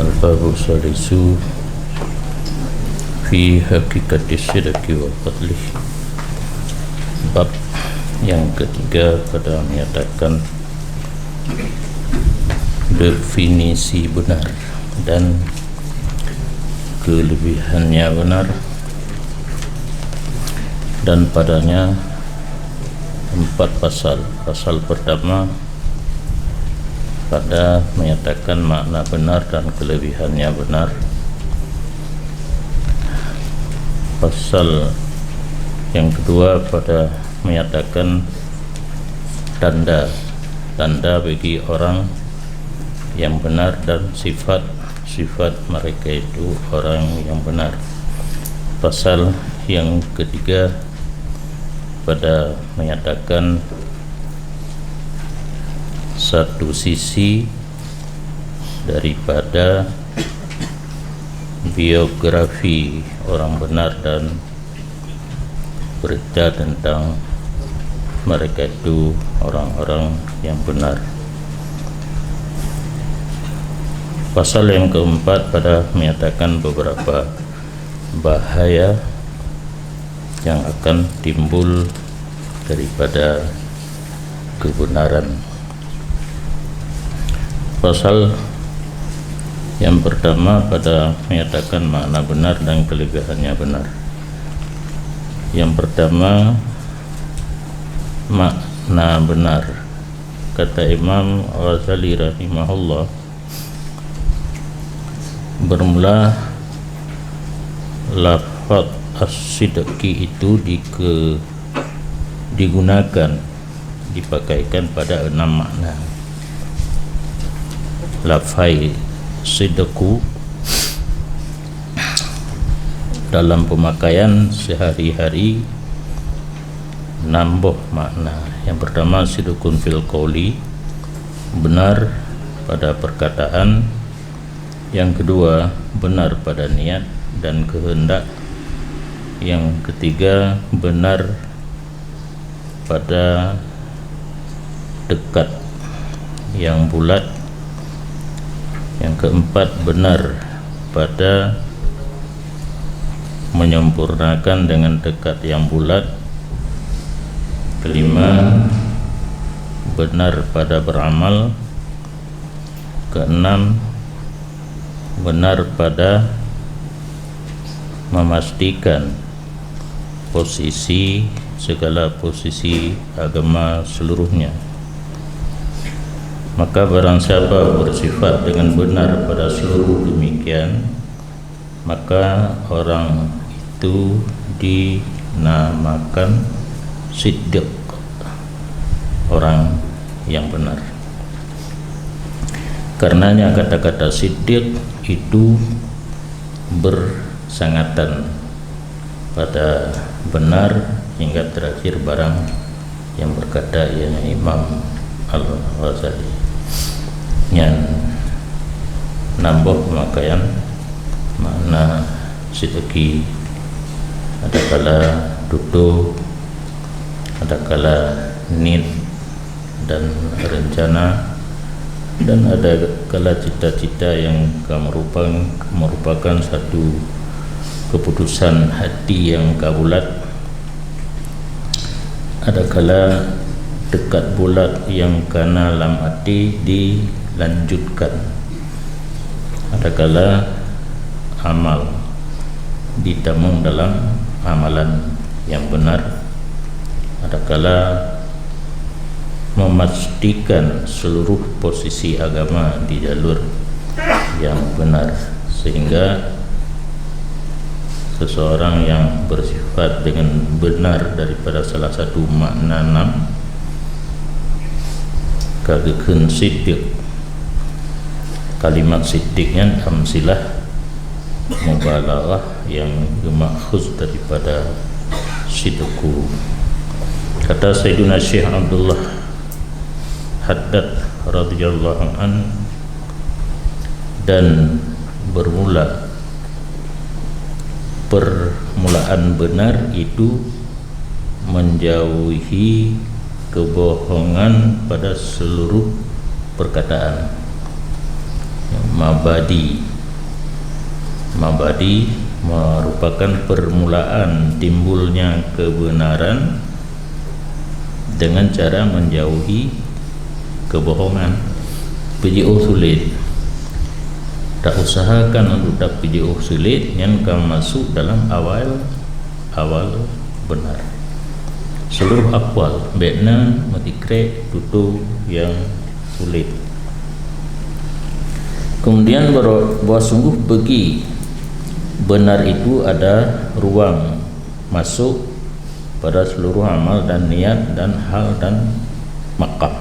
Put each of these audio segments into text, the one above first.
Al-babu salisu fi hakikati syirki wa fadlih. Bab yang ketiga pada menyatakan definisi benar dan kelebihannya benar, dan padanya 4 pasal. Pasal pertama pada menyatakan makna benar dan kelebihannya benar. Pasal yang kedua pada menyatakan tanda bagi orang yang benar dan sifat mereka itu orang yang benar. Pasal yang ketiga pada menyatakan satu sisi daripada biografi orang benar dan berita tentang mereka itu orang-orang yang benar. Pasal yang keempat pada menyatakan beberapa bahaya yang akan timbul daripada kebenaran. Pasal yang pertama pada menyatakan makna benar dan kelebihannya benar. Yang pertama, makna benar. Kata Imam Ghazali rahimahullah, bermula lafaz as-sidqi itu dipakaikan pada 6 makna. Lafai sidqu dalam pemakaian sehari-hari nambah makna. Yang pertama, sidqun fil qawli, benar pada perkataan. Yang kedua, benar pada niat dan kehendak. Yang ketiga, benar pada tekad yang bulat. Yang keempat, benar pada menyempurnakan dengan tekad yang bulat. Kelima, benar pada beramal. Keenam, benar pada memastikan segala posisi agama seluruhnya. Maka barang siapa bersifat dengan benar pada seluruh demikian, maka orang itu dinamakan siddiq, orang yang benar. Karenanya kata-kata siddiq itu bersangatan pada benar hingga terakhir barang yang berkata yakni Imam Al-Ghazali. Yang nambah pemakaian makna sidqi, ada kala duduk, ada kala nid dan rencana, dan ada kala cita-cita yang merupakan satu keputusan hati yang kabulat. Ada kala tekad bulat yang karena dalam hati dilanjutkan. Ada kala amal ditamung dalam amalan yang benar. Ada kala memastikan seluruh posisi agama di jalur yang benar, sehingga seseorang yang bersifat dengan benar daripada salah satu makna 6 kagekun siddiq. Kalimat siddiqnya amsilah mubalaghah yang gemakhuz daripada sidqu. Kata Sayyiduna Syekh Abdullah Haddad radhiyallahu an, dan bermula permulaan benar itu menjauhi kebohongan pada seluruh perkataan. Mabadi merupakan permulaan timbulnya kebenaran dengan cara menjauhi kebohongan. PJO sulit, tak usahakan untuk tak PJO sulit yang akan masuk dalam awal benar. Seluruh akwal bekna matikrek tutu yang sulit. Kemudian bahwa sungguh bagi benar itu ada ruang masuk pada seluruh amal dan niat dan hal dan makam.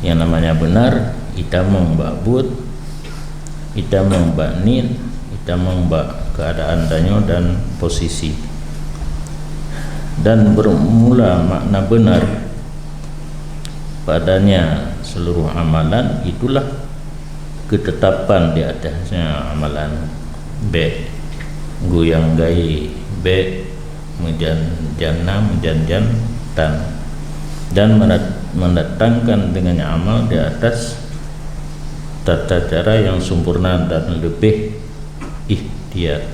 Yang namanya benar kita mengbabut, kita mengbak nit, kita mengbak keadaan danyo dan posisi. Dan bermula makna benar padanya seluruh amalan, itulah ketetapan di atasnya amalan. Be goyang gai, be menjantan dan mendatangkan dengannya amal di atas tata cara yang sempurna dan lebih ikhtiar,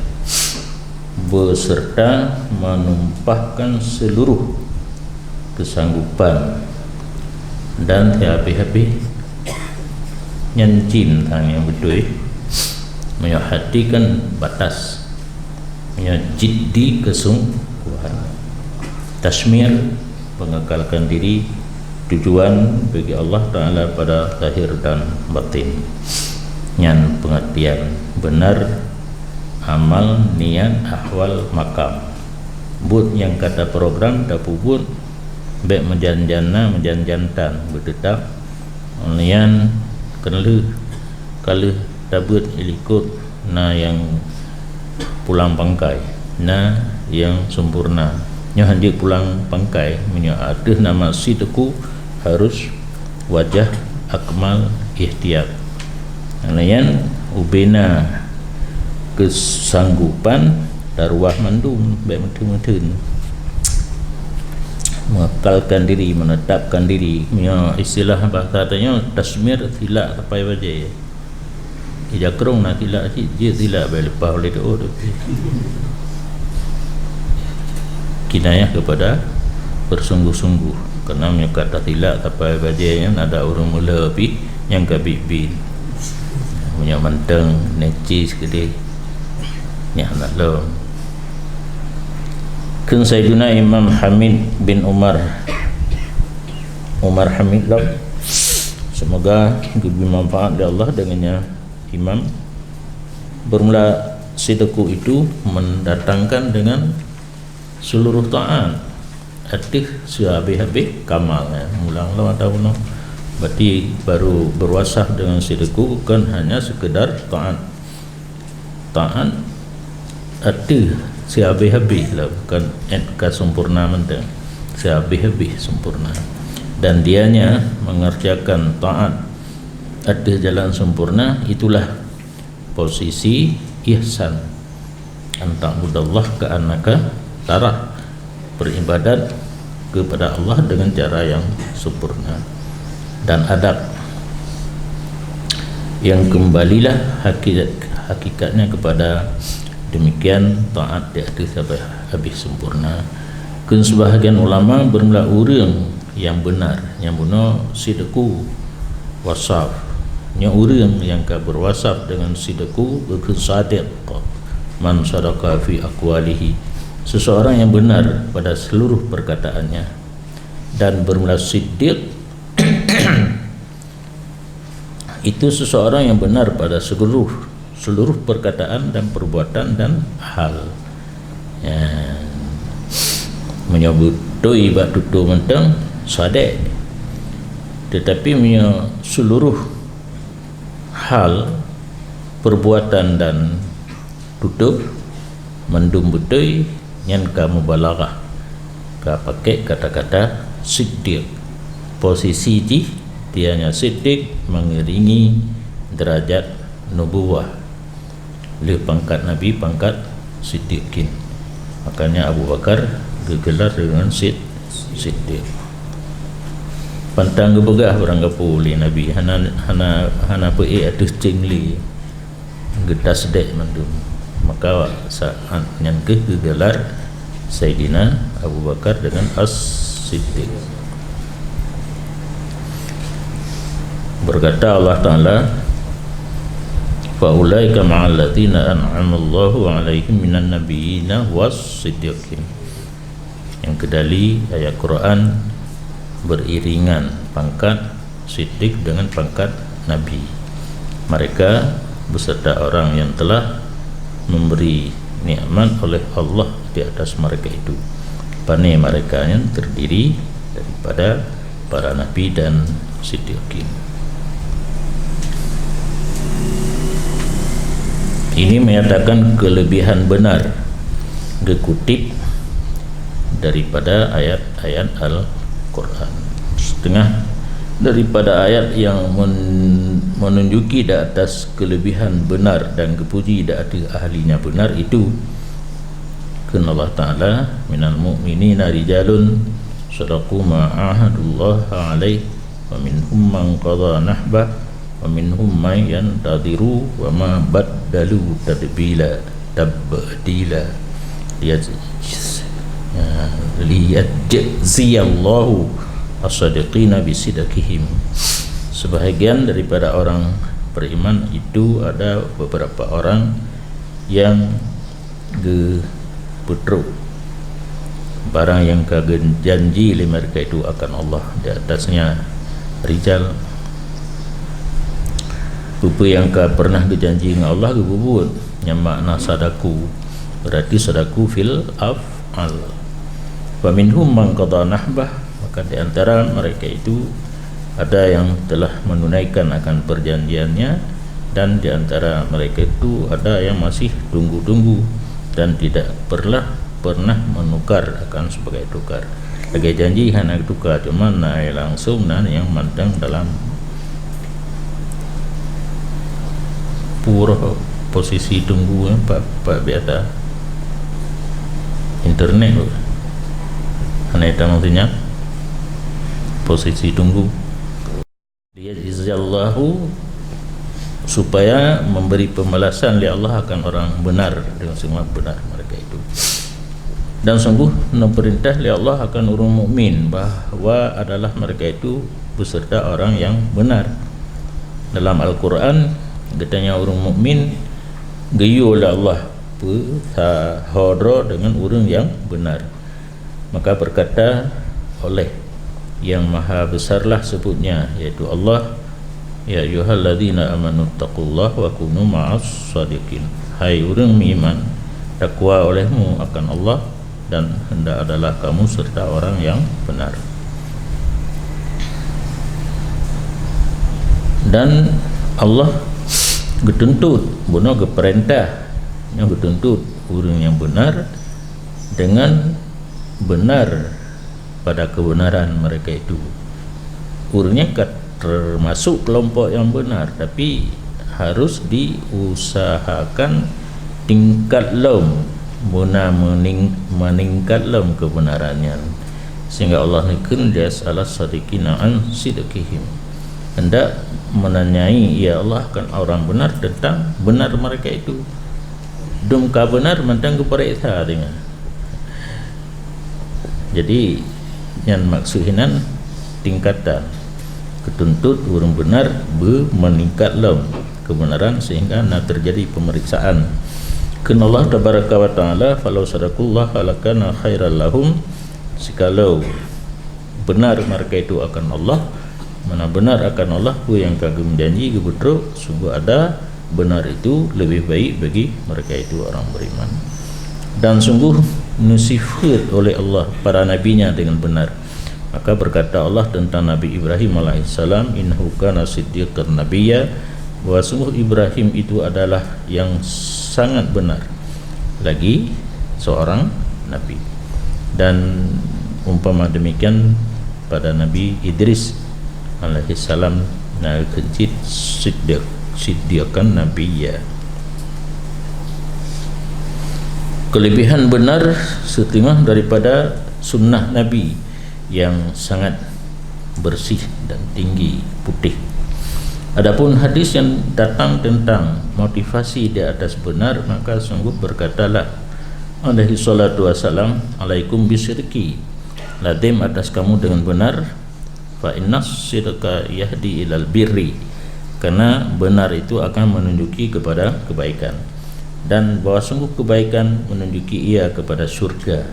beserta menumpahkan seluruh kesanggupan dan habis-habis nyancin yang betul, menyahatikan batas, menyajiddi kesungguhan, tasmir mengekalkan diri, tujuan bagi Allah Ta'ala pada zahir dan batin. Yang pengertian benar amal, niat, ahwal, makam. But yang kata program dapu but baik menjantan bertetap nian kalau tabut ilikut na yang pulang pangkai, na yang sempurna nya hendak pulang pangkai punya ada nama sideku harus wajah akmal ihtiyat yang ubena kesanggupan darwah mandum baik mentun mengekalkan diri, menetapkan diri, punya istilah bahasa katanya tasmir tilak sampai wajah dia kerong nak tilak dia tilak boleh lepas oleh doa kinayah kepada bersungguh-sungguh, kerana punya kata tilak sampai wajah yang ada orang mula api yang kabibin punya manteng necis gede ni Allah. Kun Sayyidina Imam Hamid bin Umar Hamid lah, semoga diberi manfaat dari Allah dengannya Imam. Bermula sidqu itu mendatangkan dengan seluruh taat, aktif sehabis-habis kamal mulang lah tahun. Berarti baru berwasaf dengan sidqu bukan hanya sekedar taat aktif sehabis-habis lah, bukan sempurna mentah, sehabis-habis sempurna. Dan dianya mengerjakan taat ada jalan sempurna, itulah posisi ihsan, anta'budallah ka'annaka tarah, beribadat kepada Allah dengan cara yang sempurna. Dan adab yang kembalilah hakikatnya kepada demikian taat di atas sampai habis sempurna. Kun sebahagian ulama bermula urang yang benar, yang benar sidqu wasaf, yang urang yang ka berwasaf dengan sidqu berkun sadiq man sadaqa fi aqwalihi, seseorang yang benar pada seluruh perkataannya. Dan bermula siddiq itu seseorang yang benar pada seluruh perkataan dan perbuatan dan hal. Menyebut doi bak tutu mentang sadek, tetapi punya seluruh hal perbuatan dan tutup mendum betul yang kamu balaghah ka pakai kata-kata siddiq. Posisi dianya siddiq mengiringi derajat nubuwah, le pangkat nabi, pangkat Siddiqin. Makanya Abu Bakar gegelar dengan Siddiq. Pantang gebegah barang gapo oleh Nabi hana pe atus cengli getas dek mandum. Maka saat yang gegelar Sayyidina Abu Bakar dengan As-Siddiq. Berkata Allah Ta'ala, faulaika ma'al ladzina an'ama Allahu 'alaihim minan nabiyyina was-siddiqin. Yang kedali ayat Quran beriringan pangkat siddiq dengan pangkat nabi. Mereka beserta orang yang telah memberi nikmat oleh Allah di atas mereka itu. Pani mereka yang terdiri daripada para nabi dan siddiqin. Ini menyatakan kelebihan benar dikutip daripada ayat-ayat Al-Quran. Setengah daripada ayat yang menunjuki di atas kelebihan benar dan kepuji di atas ahlinya benar itu kena Allah Ta'ala minal mu'minina rijalun sadaqu ma'ahadullah alaih wa minhum man qadha nahbah wa minhum man yantadhiru wa ma baddalu tabdila liyajziyallahu as-sadiqina bisidqihim. Sebahagian daripada orang beriman itu ada beberapa orang yang betruk barang yang kagen janji oleh mereka itu akan Allah, di atasnya rijal rupa yang pernah berjanji dengan Allah gebubut yang makna sadaku, berarti sadaku fil af'al. Wa minhum man qadha nahbah, maka di antara mereka itu ada yang telah menunaikan akan perjanjiannya, dan di antara mereka itu ada yang masih tunggu-tunggu dan tidak pernah menukar akan sebagai tukar. Sebagai janji hanya tukar, cuma naik langsung dan yang mantang dalam pura posisi tunggu pak biasa internet hanya itu maksudnya posisi tunggu. Dia jazallahu, supaya memberi pembalasan oleh Allah akan orang benar dengan semua benar mereka itu. Dan sungguh perintah oleh Allah akan orang mukmin bahawa adalah mereka itu beserta orang yang benar. Dalam Al-Quran katanya orang mukmin gayu oleh Allah bersahodra dengan orang yang benar. Maka berkata oleh yang maha besarlah sebutnya, yaitu Allah, ya ayyuhalladzina amanu taqullaha wa kunu ma'as shadiqin. Hai orang beriman, takwa olehmu akan Allah dan hendak adalah kamu serta orang yang benar. Dan Allah getuntut bunuh geperintah yang getuntut orang yang benar dengan benar pada kebenaran mereka itu. Urangnya termasuk kelompok yang benar, tapi harus diusahakan tingkat lom guna meningkat lom kebenarannya, sehingga Allah nikun dia salah sadiqina an sidqihim, hendak menanyai ya Allah kan orang benar tentang benar mereka itu. Dumka benar mentang keperiksa dengan. Jadi yang maksudnya tingkatan ketuntut orang benar meningkatlah kebenaran sehingga nak terjadi pemeriksaan. Kena Allah tabaraka wa ta'ala falau sadaqullah lakana khairal lahum, sikalau benar mereka itu akan Allah, mana benar akan Allah ku yang kagum janji ke betul, sungguh ada benar itu lebih baik bagi mereka itu orang beriman. Dan sungguh nusifat oleh Allah para nabinya dengan benar. Maka berkata Allah tentang Nabi Ibrahim alaihissalam, innahu kana siddiqan nabiyya, bahwa sungguh Ibrahim itu adalah yang sangat benar lagi seorang nabi. Dan umpama demikian pada Nabi Idris alaihissalam, nah kecil siddiqan nabiyya. kelebihan benar setengah daripada sunnah Nabi yang sangat bersih dan tinggi putih. Adapun hadis yang datang tentang motivasi di atas benar, maka sungguh berkatalah alaihi salatu wassalam, alaikum bisyirki, lazim atas kamu dengan benar, fa innas syirka yahdi ilal birri, karena benar itu akan menunjuki kepada kebaikan, dan bahwa sungguh kebaikan menunjuki ia kepada syurga.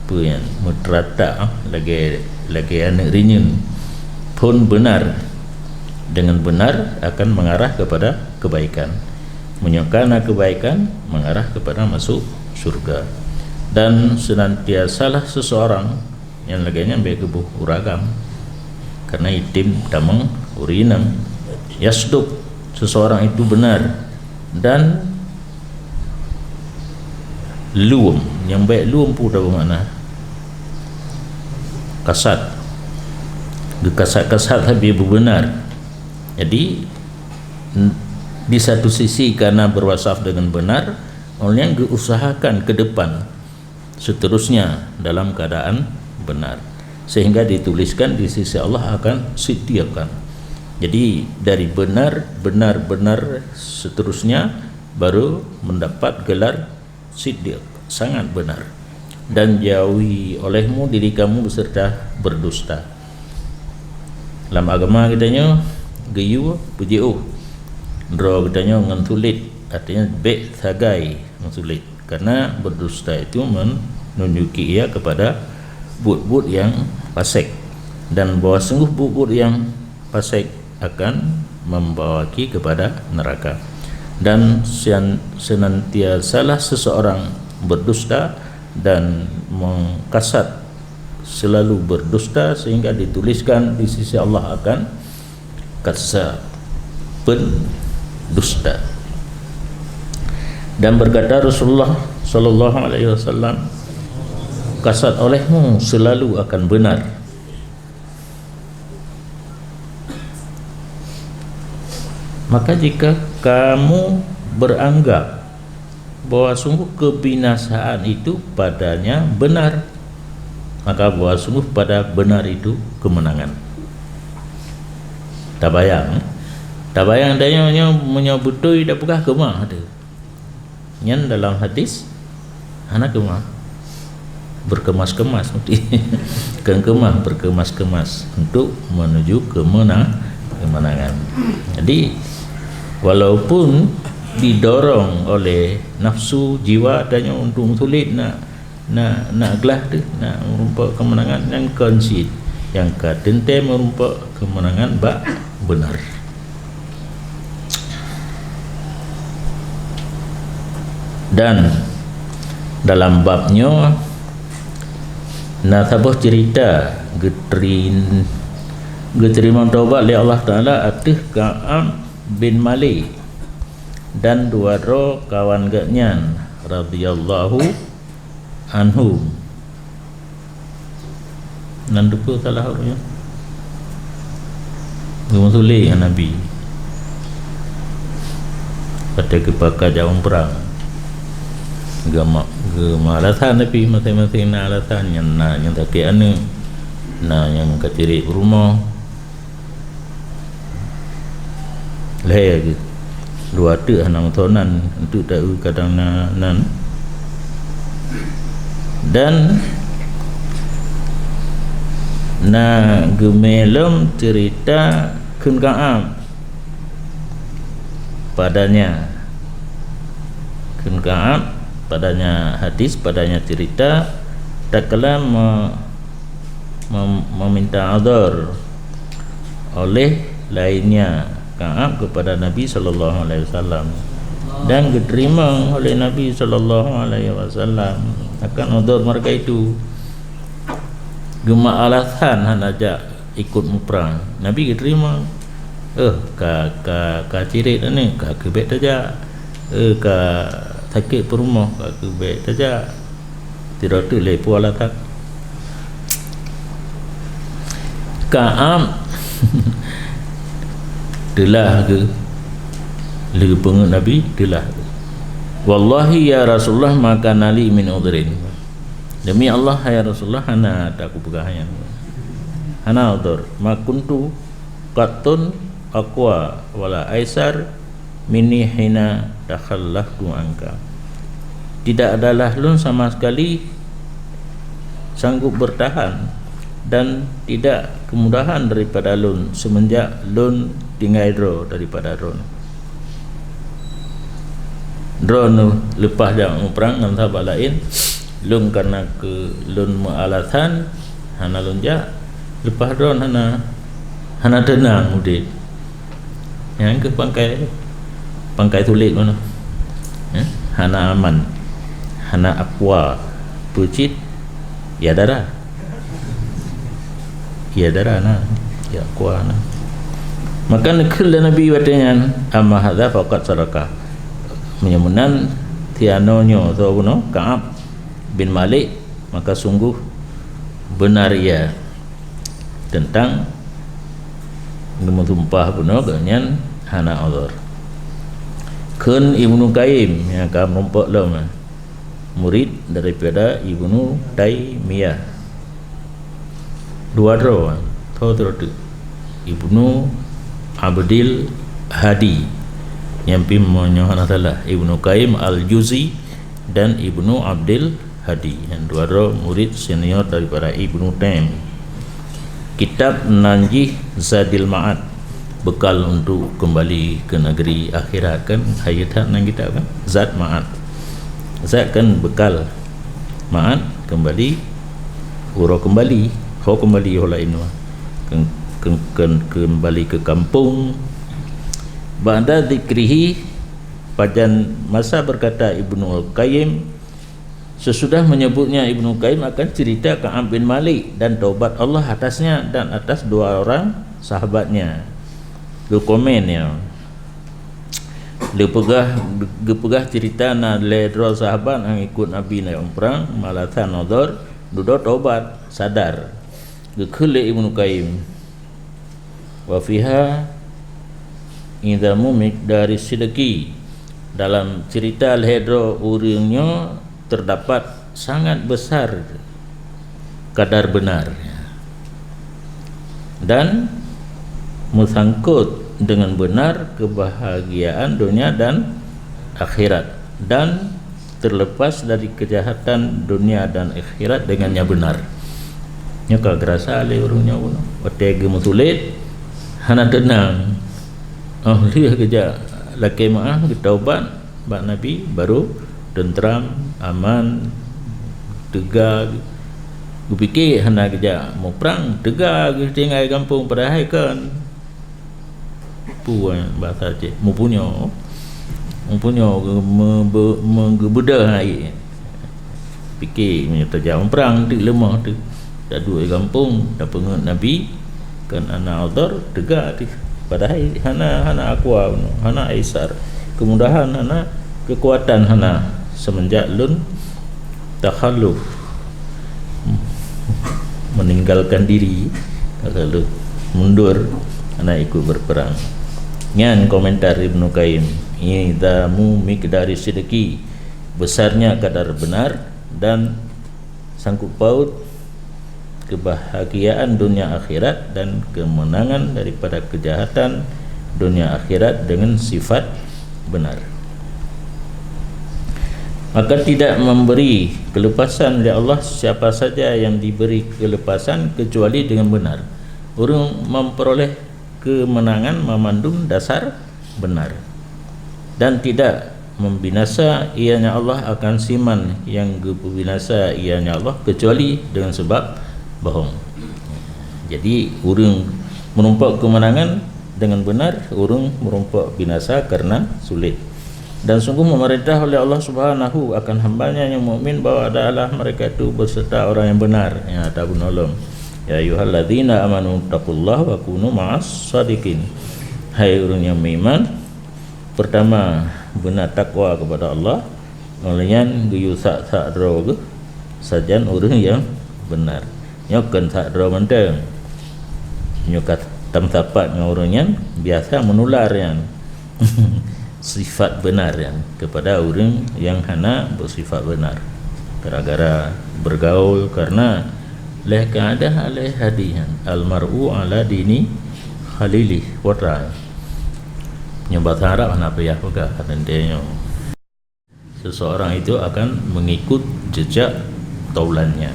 Apa yang mutrata lagi anak rinyun pun benar, dengan benar akan mengarah kepada kebaikan, menyokana kebaikan mengarah kepada masuk surga. Dan senantiasalah seseorang yang laginya baik kebuh uragam, karena itim tamang urinam yasduk, seseorang itu benar, dan luum, yang baik luum pun dah bermakna kasat, kasat habis benar. Jadi di satu sisi karena berwasaf dengan benar, orang yang diusahakan ke depan seterusnya dalam keadaan benar, sehingga dituliskan di sisi Allah akan siddiqan. Jadi dari benar seterusnya baru mendapat gelar siddiq, sangat benar. Dan jauhi olehmu diri kamu beserta berdusta. Dalam agama katanya gayu pujiu, dro katanya ngantulit, artinya be sagai ngantulit, karena berdusta itu menunjuki ia kepada but-but yang fasik, dan bahwa sungguh but-but yang fasik akan membawaki kepada neraka. Dan senantiasalah seseorang berdusta dan mengkasat, selalu berdusta, sehingga dituliskan di sisi Allah akan kasat pendusta. Dan berkata Rasulullah sallallahu alaihi wasallam, kasat olehmu selalu akan benar. Maka jika kamu beranggap bahwa sungguh kebinasaan itu padanya benar, maka bahwa sungguh pada benar itu kemenangan. Tabayang dayanya menyebutui dak pegah kemah ada. Nyan dalam hadis anak kemah berkemas-kemas mesti kemah berkemas-kemas untuk menuju kemenangan. Jadi walaupun didorong oleh nafsu jiwa adanya untuk sulit nak gelah tu, nak merumpak kemenangan yang konsid, yang katente merumpak kemenangan bak benar. Dan dalam babnya nasabah cerita geterima taubat oleh Allah Ta'ala atas Ka'ab bin Malik dan dua ro kawan gaknyan radhiyallahu anhu. Nan dupu salah orangnya Rasulullah yang Nabi pada kepaka jawab perang gama alasan Nabi masing-masing na alasan yang taki anu na yang kaciri rumah leh gitu dua tu hanang tonan untuk tahu kadang nan. Dan na gemelum cerita kun Ka'ab padanya, kun Ka'ab padanya hadis, padanya cerita tak kala meminta azar oleh lainnya Ka'ab kepada Nabi sallallahu alaihi wasallam, dan diterima oleh Nabi sallallahu alaihi wasallam akan uzur mereka itu. Gema alasan hanaja ikut perang, Nabi diterima. Ka cirit ni ka kebet saja, ka sakit perumah ka kebet saja, tidak tu lepo alasan. Ka'ab telah ke lagi pengut Nabi telah Wallahi ya Rasulullah maka nali min udhrin, demi Allah ya Rasulullah hana tak aku pegahan hana udhur ma kuntu qatun aqwa wala aisar minni hina takhallaftu anka, tidak adalah lun sama sekali sanggup bertahan dan tidak kemudahan daripada lun semenjak lun tinggal dro daripada drone lepas dah perang dengan sahabat lain, lun karena ke lun mu'alatan hana lunjak lepas drone hana tenang udit yang ke pangkai tulit mana hana aman hana akwa pucit ya darah na ya akwa na, maka nekil Nabi watanya amma hadza faqat sadaqah, menyemunan tianonyo atau Ka'ab bin Malik maka sungguh benar ia tentang ngemutumpah puno ganyan hana udhur. Kun Ibnu Qayyim yang akan merompok lama murid daripada Ibnu Taimiyah dua dro Ibnu Abdil Hadi yang pimonyo hana salah Ibnu Qayyim Al-Juzi dan Ibnu Abdil Hadi yang dua murid senior daripada Ibnu Taim. Kitab Nanjih Zadil Ma'ad, bekal untuk kembali ke negeri akhirat kan hayat nang kita kan Zad Ma'ad, Zad kan bekal, Ma'ad kembali, uro kembali, ho kembali oleh ini kembali ke kampung. Ba'da zikrihi, pajan masa berkata Ibnu Qayyim, sesudah menyebutnya Ibnu Qayyim akan cerita Ka'ab bin Malik dan taubat Allah atasnya dan atas dua orang sahabatnya. Lu komen ya, lu pegah cerita na ledro sahabat yang ikut Nabi naik perang malatan odor duduk taubat sadar gekele Ibnu Qayyim wa fiha idzamu miqdari sidqi, dalam cerita ledro uringnya terdapat sangat besar kadar benar dan mesangkut dengan benar kebahagiaan dunia dan akhirat dan terlepas dari kejahatan dunia dan akhirat dengannya benar. Nya kalau gerasa le urungnya pun otege mutulit hana tenang lihat kerja laki maah ketaubat bak Nabi baru tentram aman tegak. Gue fikir hana kerja mau perang tegak tinggal kampung pada hai kan puan bahasa Aceh mempunyai menggebedah hai fikir terjauh perang tu lemah tu tak dua kampung tak pengut Nabi kan anak udhur tegak tu pada hai hana akwa hana aisar kemudahan hana kekuatan hana semenjak lun takhalluf meninggalkan diri kalau mundur anak ikut berperang. Ngan komentar Ibnu Qayyim, idzamu miqdari sidqi, besarnya kadar benar dan sangkut paut kebahagiaan dunia akhirat dan kemenangan daripada kejahatan dunia akhirat dengan sifat benar. Maka tidak memberi kelepasan oleh Allah siapa saja yang diberi kelepasan kecuali dengan benar. Orang memperoleh kemenangan memandung dasar benar dan tidak membinasa ianya Allah akan siman yang gebinasa ianya Allah kecuali dengan sebab bohong. Jadi orang merompak kemenangan dengan benar, orang merompak binasa karena sulit. Dan sungguh memerintah oleh Allah Subhanahu akan hambanya yang mukmin bahwa adalah mereka itu beserta orang yang benar yang tak menolong. Ya ayyuhalladzina amanu taqullaha wa kunu ma'as shadiqin. Hai orang yang beriman, pertama benar takwa kepada Allah, kemudian guyusak sakdro sajan orang yang benar. Nyokan sakdro menteng. Nyokat tam tapat dengan orang yang biasa menular yang sifat benar yang kepada orang yang hana bersifat benar gara-gara bergaul karena leh keadaan leh hadihan almar'u ala dini khalili watra nyebat harap anak payah juga katanya seseorang itu akan mengikut jejak taulannya.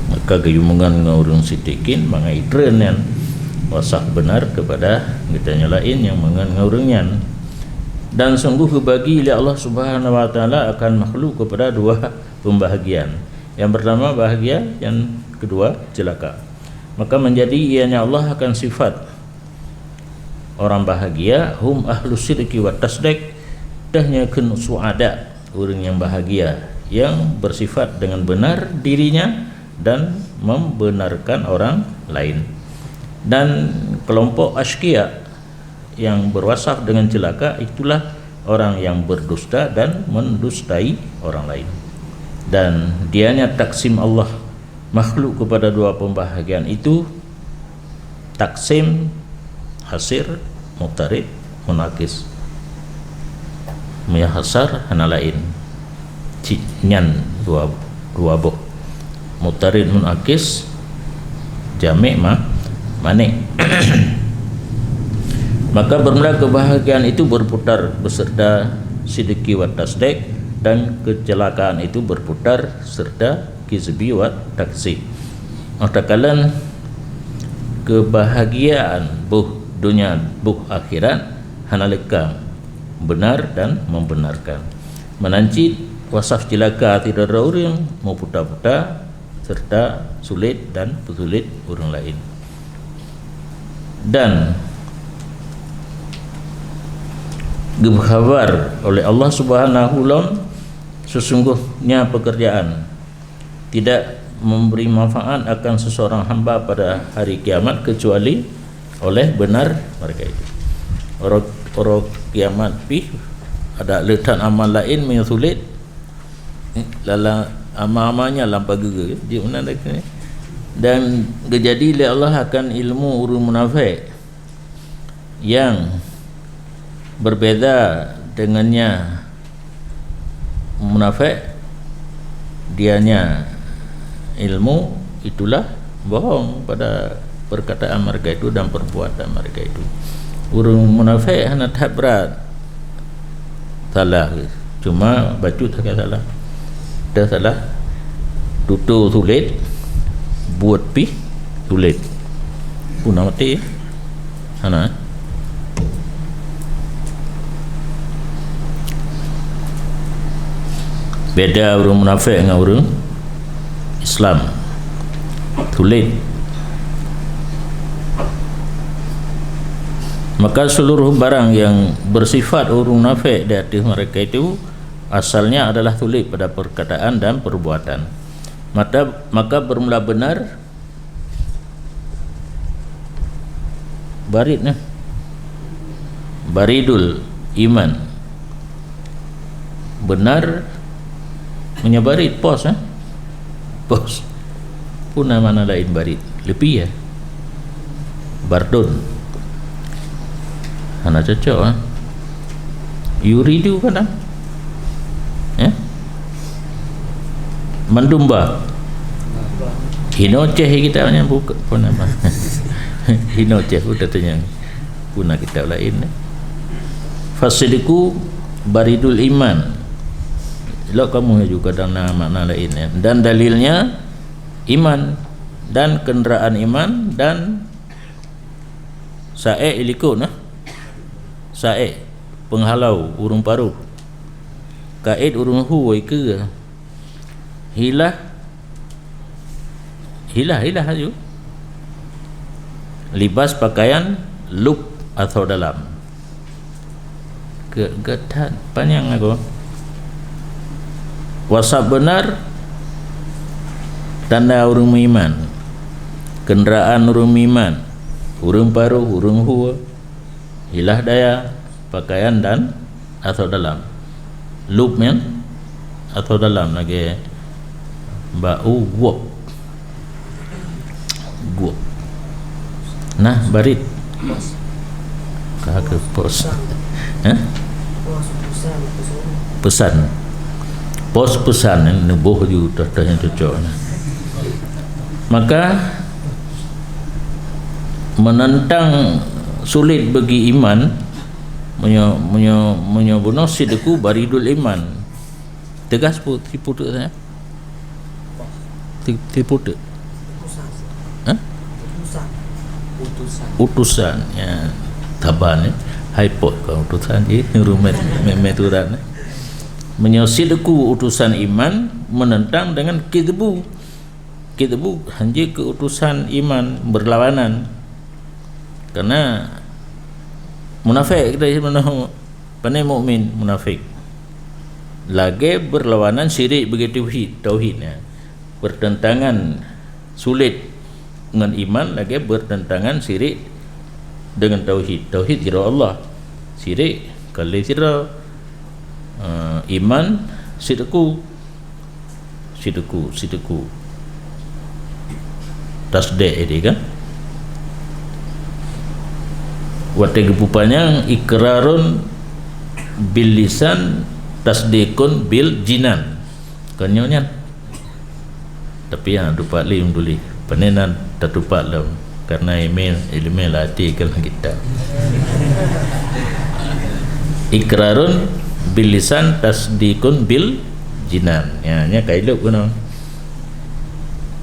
Maka gayumungan ngurung sitikin mangai trenen wasah benar kepada getanya lain yang mengan ngurungnya. Dan sungguh kebagi oleh Allah Subhanahu wa taala akan makhluk kepada dua pembahagian. Yang pertama bahagia, yang kedua celaka. Maka menjadi ianya Allah akan sifat orang bahagia hum ahlus sidqi wat tasdiq, dahnya kun suada, orang yang bahagia yang bersifat dengan benar dirinya dan membenarkan orang lain. Dan kelompok askia yang berwasaf dengan celaka itulah orang yang berdusta dan mendustai orang lain. Dan dianya taksim Allah makhluk kepada dua pembahagian itu, taksim hasir mutarid munakis, hasar hana lain nyan dua boh, mutarid munakis jami' manik. Maka bermula kebahagiaan itu berputar beserta sidqi wa tasdiq, dan kecelakaan itu berputar serta kizbi wa taksib. Matakalan kebahagiaan buh dunia buh akhirat hanalika benar dan membenarkan. Menanci wasaf celaka tidak ada orang mau putar-putar serta sulit dan pesulit orang lain. Dan dikhabar oleh Allah Subhanahu wa taala sesungguhnya pekerjaan tidak memberi manfaat akan seseorang hamba pada hari kiamat kecuali oleh benar mereka itu. Orang kiamat pi ada letak amal lain yang sulit lala amal-amalnya lampau geger dia mana lagi. Dan terjadi oleh Allah akan ilmu urun munafik yang berbeza dengannya munafik, dianya ilmu itulah bohong pada perkataan mereka itu dan perbuatan mereka itu. Urung munafik hanya tahap berat salah, cuma baju tak salah, dah salah tutur sulit, buat pi sulit pun mati hana. Beda orang munafik dengan orang Islam, sulit. Maka seluruh barang yang bersifat orang munafik di hati mereka itu asalnya adalah sulit pada perkataan dan perbuatan. Maka bermula benar baridnya baridul iman, benar menyebarit pos pos pun mana lain barit lebih ya bardun ana cocok yuridu kan ya mandumba hinoceh kita punya buka pun apa hinoceh udah tanya guna kita lain fasiliku baridul iman. Lo kamu juga dan makna lainnya, dan dalilnya iman dan kenderaan iman dan sae ilikun sae penghalau urung paruh kaid urung huwai ke hilah ayu libas pakaian lub atau dalam kegetan panjang aku wasab benar tanda urung iman, kenderaan urung iman, urung paruh, urung huwa, hilah daya, pakaian dan atau dalam, lub men atau dalam lagi bau guop, nah barit ke pos pesan pos pesan nubuh ju yang cocok. Maka menentang sulit bagi iman bunuh sidku baridul iman. Tegas putuk saya putuk utusan ya taban hypot kalau utusan rumet memeturan menyosidku utusan iman menentang dengan kidbu hanya ke utusan iman berlawanan. Karena munafik kita sebenarnya pandai mukmin munafik lagi berlawanan syirik begitu tauhidnya bertentangan sulit dengan iman lagi bertentangan syirik dengan tauhid kira Allah syirik kalau kira iman sidku tasdik ini kan wate gepupanya ikrarun bil lisan tasdikun bil jinan kanyonya tapi yang dupa lim duli panenan tatupat lam karena email latih kalau kita ikrarun bil lisan tasdikun bil jinan ya nya kailuk kuno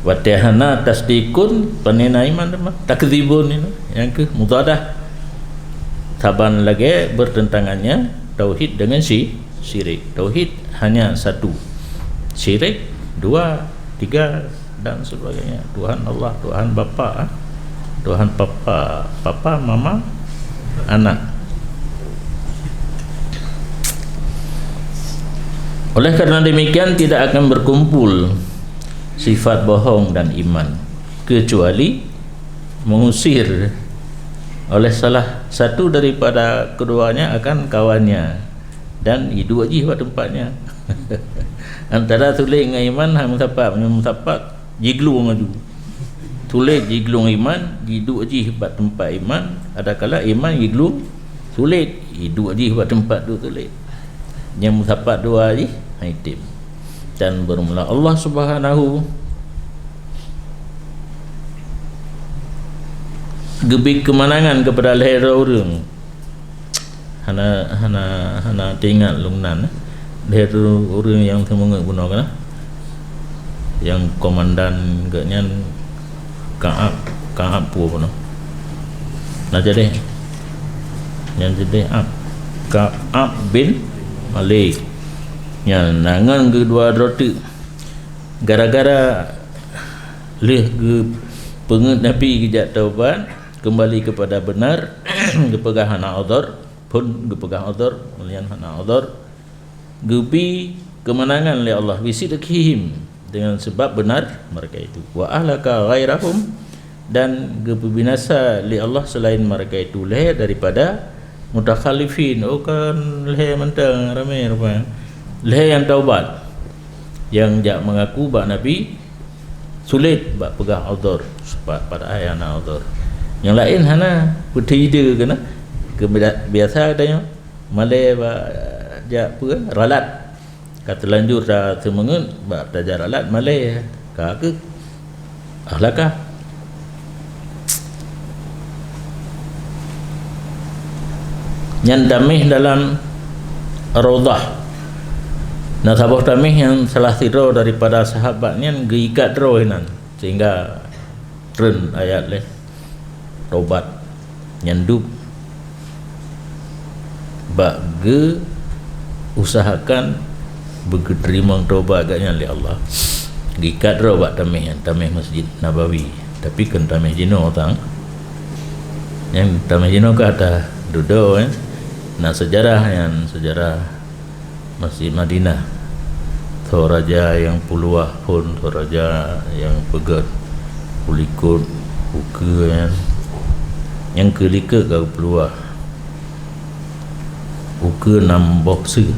watahana tasdikun panena iman takdzibun ini yang ke mudadah taban lagi bertentangannya tauhid dengan syirik. Tauhid hanya satu, syirik dua, tiga dan sebagainya. Tuhan Allah, Tuhan Bapa, Tuhan Papa, Mama, anak. Oleh karena demikian tidak akan berkumpul sifat bohong dan iman kecuali mengusir oleh salah satu daripada keduanya akan kawannya dan hidup aja pada tempatnya. Antara tulis dengan iman hang mutapak jiglu ngaju tulis jiglu iman hidup aja pada tempat iman ada kala iman jiglu sulit hidup aja pada tempat tu tulis yang mutapak dua aja itim dan bermula Allah Subhanahu gebi kemenangan kepada leher orang hana tinggal lungnan leher orang yang semangat gunakan yang komandan gaknya Kaab pun nak jadi yang jadi Kaab bin Malik yang nangan kedua roti gara-gara leh ke pengut Nabi kejak taubat kembali kepada benar kepegang hana udhur pun kepegang udhur melihat hana udhur gebi kemenangan oleh Allah bisidqihim dengan sebab benar mereka itu wa ahlaka ghairahum dan gebi binasa oleh Allah selain mereka itu leh daripada mutakhalifin kan leh mentang ramai rupanya leh yang taubat yang jak mengaku bak Nabi sulit bak pegang udhur pada ayat hana udhur. Yang lain hana bertida kena biasa katanya malai ba ja apa ralat kata lanjut dah semengun ba belajar ralat malai ka ke ahlakah yang damih dalam Raudhah nasabah damih yang salah satu daripada sahabatnya giikat rohinan sehingga tren ayat leh taubat nyanduk bagi usahakan bagi terima taubat agaknya oleh Allah gikat robat tamih Masjid Nabawi tapi kan tamih jino tang yang tamih jino kata duduk nah sejarah Masjid Madinah Toraja yang puluah pun Toraja yang pegat pulikut buka yang kelika kau peluah buka 6 boxer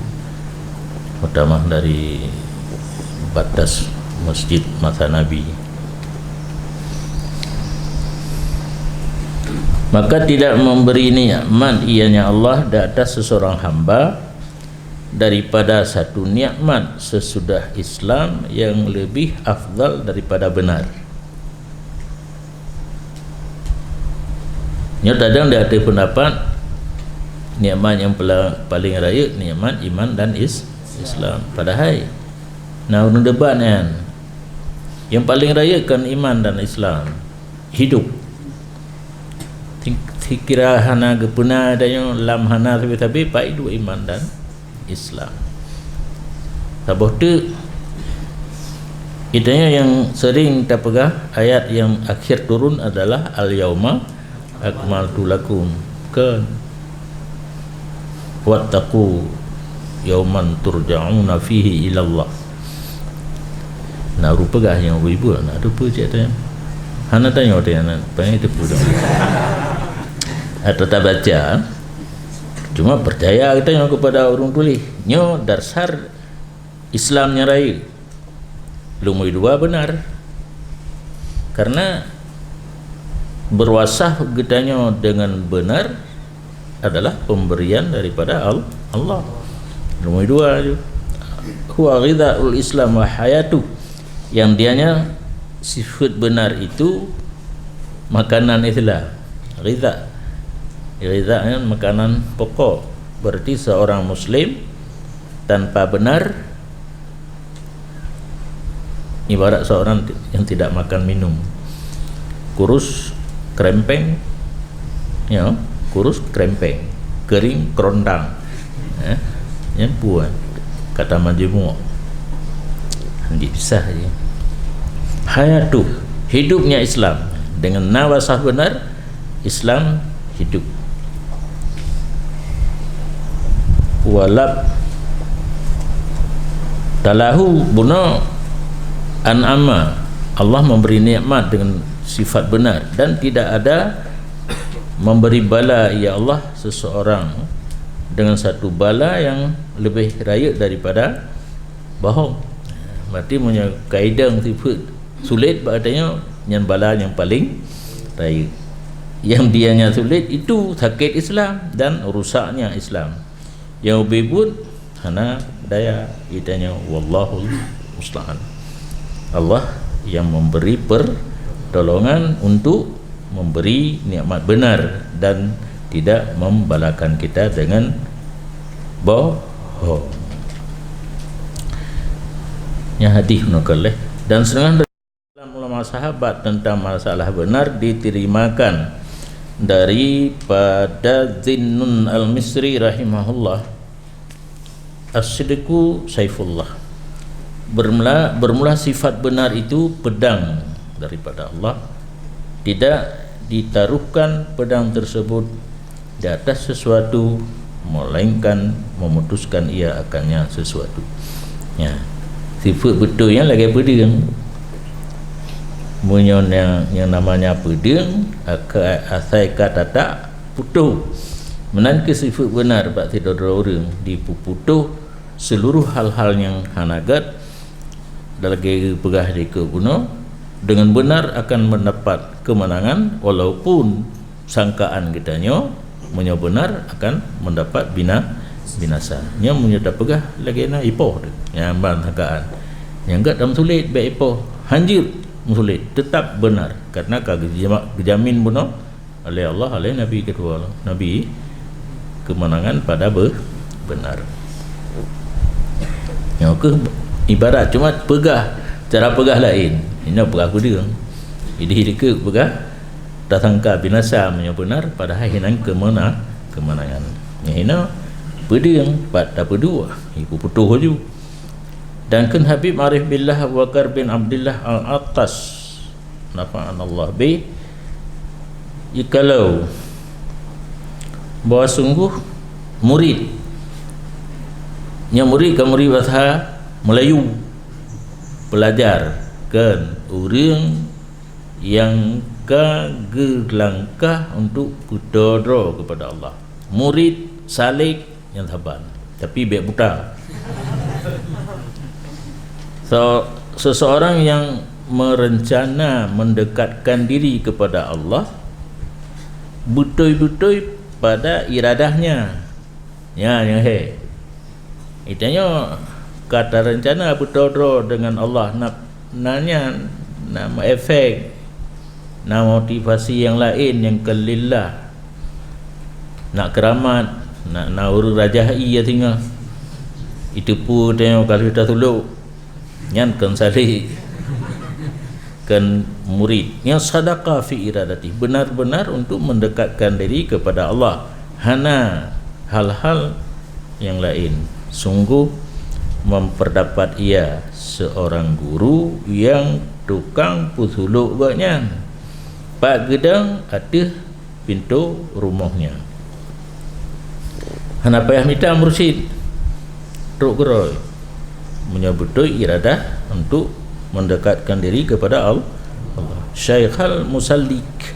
pertama dari batas masjid masa Nabi maka tidak memberi nikmat ianya Allah di atas seseorang hamba daripada satu nikmat sesudah Islam yang lebih afdal daripada benar. Nya kadang dia ada pendapat nikmat yang paling raya nikmat iman dan Islam. Padahal orang debat kan, yang paling raya kan iman dan Islam, hidup. Kira hana gepuna adanya lam hana tapi baik dua iman dan Islam. Sabah tu idanya yang sering kita pegang ayat yang akhir turun adalah al-yauma akmaltu lakum kan wattaqu yauman turja'una fihi ila Allah. Nah rupa gah yang ibu nak rupa je tanya. Hana tanya dia nak pengen itu pun. Atau tak baca, cuma percaya kita yang kepada orang tulis nyo dasar Islamnya raya lumui dua benar, karena berwasah getanya dengan benar adalah pemberian daripada Allah. Lumui dua je huwa ghidhaul Islam wa hayatu, yang dianya sifat benar itu makanan Islam. Ghidha kan makanan pokok, berarti seorang muslim tanpa benar ibarat seorang yang tidak makan minum, kurus krempeng, ya, kurus krempeng, kering kerondang, yang buat kata majmu' hindi pisah je. Hayatu, hidupnya Islam dengan nawasah benar, Islam hidup. Walab talahu buna an'ama, Allah memberi nikmat dengan sifat benar dan tidak ada memberi bala ya Allah seseorang dengan satu bala yang lebih raya daripada bohong. Berarti punya kaedah sifat sulit berartinya yang bala yang paling raya. Yang dianya sulit itu sakit Islam dan rusaknya Islam. Yang bebut hana daya itanya wallahul musta'an. Allah yang memberi pertolongan untuk memberi nikmat benar dan tidak membalakan kita dengan bohong. Yang hadis nukalih dan setengah dalam ulama sahabat tentang masalah benar diterimakan daripada Zinnun al-Misri rahimahullah, as-sidqu saifullah, bermula sifat benar itu pedang daripada Allah, tidak ditaruhkan pedang tersebut di atas sesuatu melainkan memutuskan ia akannya sesuatu. Ya, sifat betulnya lagi pedang. Munyon yang namanya pedang asai kata tak putuh menanke sifat benar bak tidak orang dipuputuh seluruh hal-hal yang hanagat lagi pegah di kebunuh dengan benar akan mendapat kemenangan, walaupun sangkaan kitanya punya benar akan mendapat binasa. Nya punya tak pegah lagi na ipoh yang sangkaan yang enggak dalam sulit baik ipoh hanjir sulit tetap benar karena kejamin bunuh oleh Allah oleh Nabi kedua Nabi kemenangan pada benar. Yang ke ibarat cuma pegah, cara pegah lain. Ini pegah kuda. Jadi ke pegah tak sangka binasa punya benar padahal hinan kemenangan. Yang ini pedang pada pedua ibu putuh je. Dan kan Habib Arif Billah Abu Bakar bin Abdullah Al-Attas nafa'anallah bi, jikalau bahawa sungguh murid bahasa Melayu pelajar kan orang yang gelangkah untuk kudodro kepada Allah, murid salik yang sabar tapi baik buta. So, seseorang yang merencana mendekatkan diri kepada Allah betul-betul pada iradahnya. Ya, yang itanya kata rencana betul dengan Allah nanya nama efek, nama motivasi yang lain yang kelillah, nak keramat, nak urus rajai ya tinggal itu pun tengok kalau kita tolok nyan kan salih kan murid yang sadaqah fi iradati, benar-benar untuk mendekatkan diri kepada Allah, hana hal-hal yang lain. Sungguh memperdapat ia seorang guru yang tukang pusuluk buatnya, pak gedang ada pintu rumahnya. Hana payah minta mursyid truk geroy menyebutui iradah untuk mendekatkan diri kepada Allah. Syekhal musallik,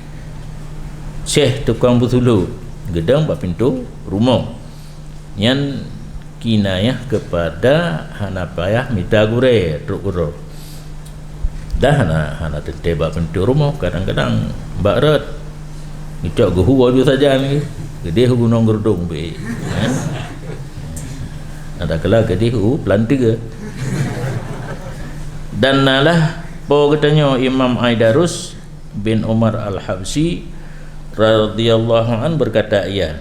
syekh tukang pusuluk gedang pak pintu rumah, yang kinayah kepada hana payah minta gure truk geroy. Dah hana tetebak pintu rumah, kadang-kadang barat itu guhu waju saja ni gede gunung gerdung be. Ada kala gede plantiga. Dan nalah po katanya Imam Aidarus bin Umar Al-Habsyi radhiyallahu an berkata ia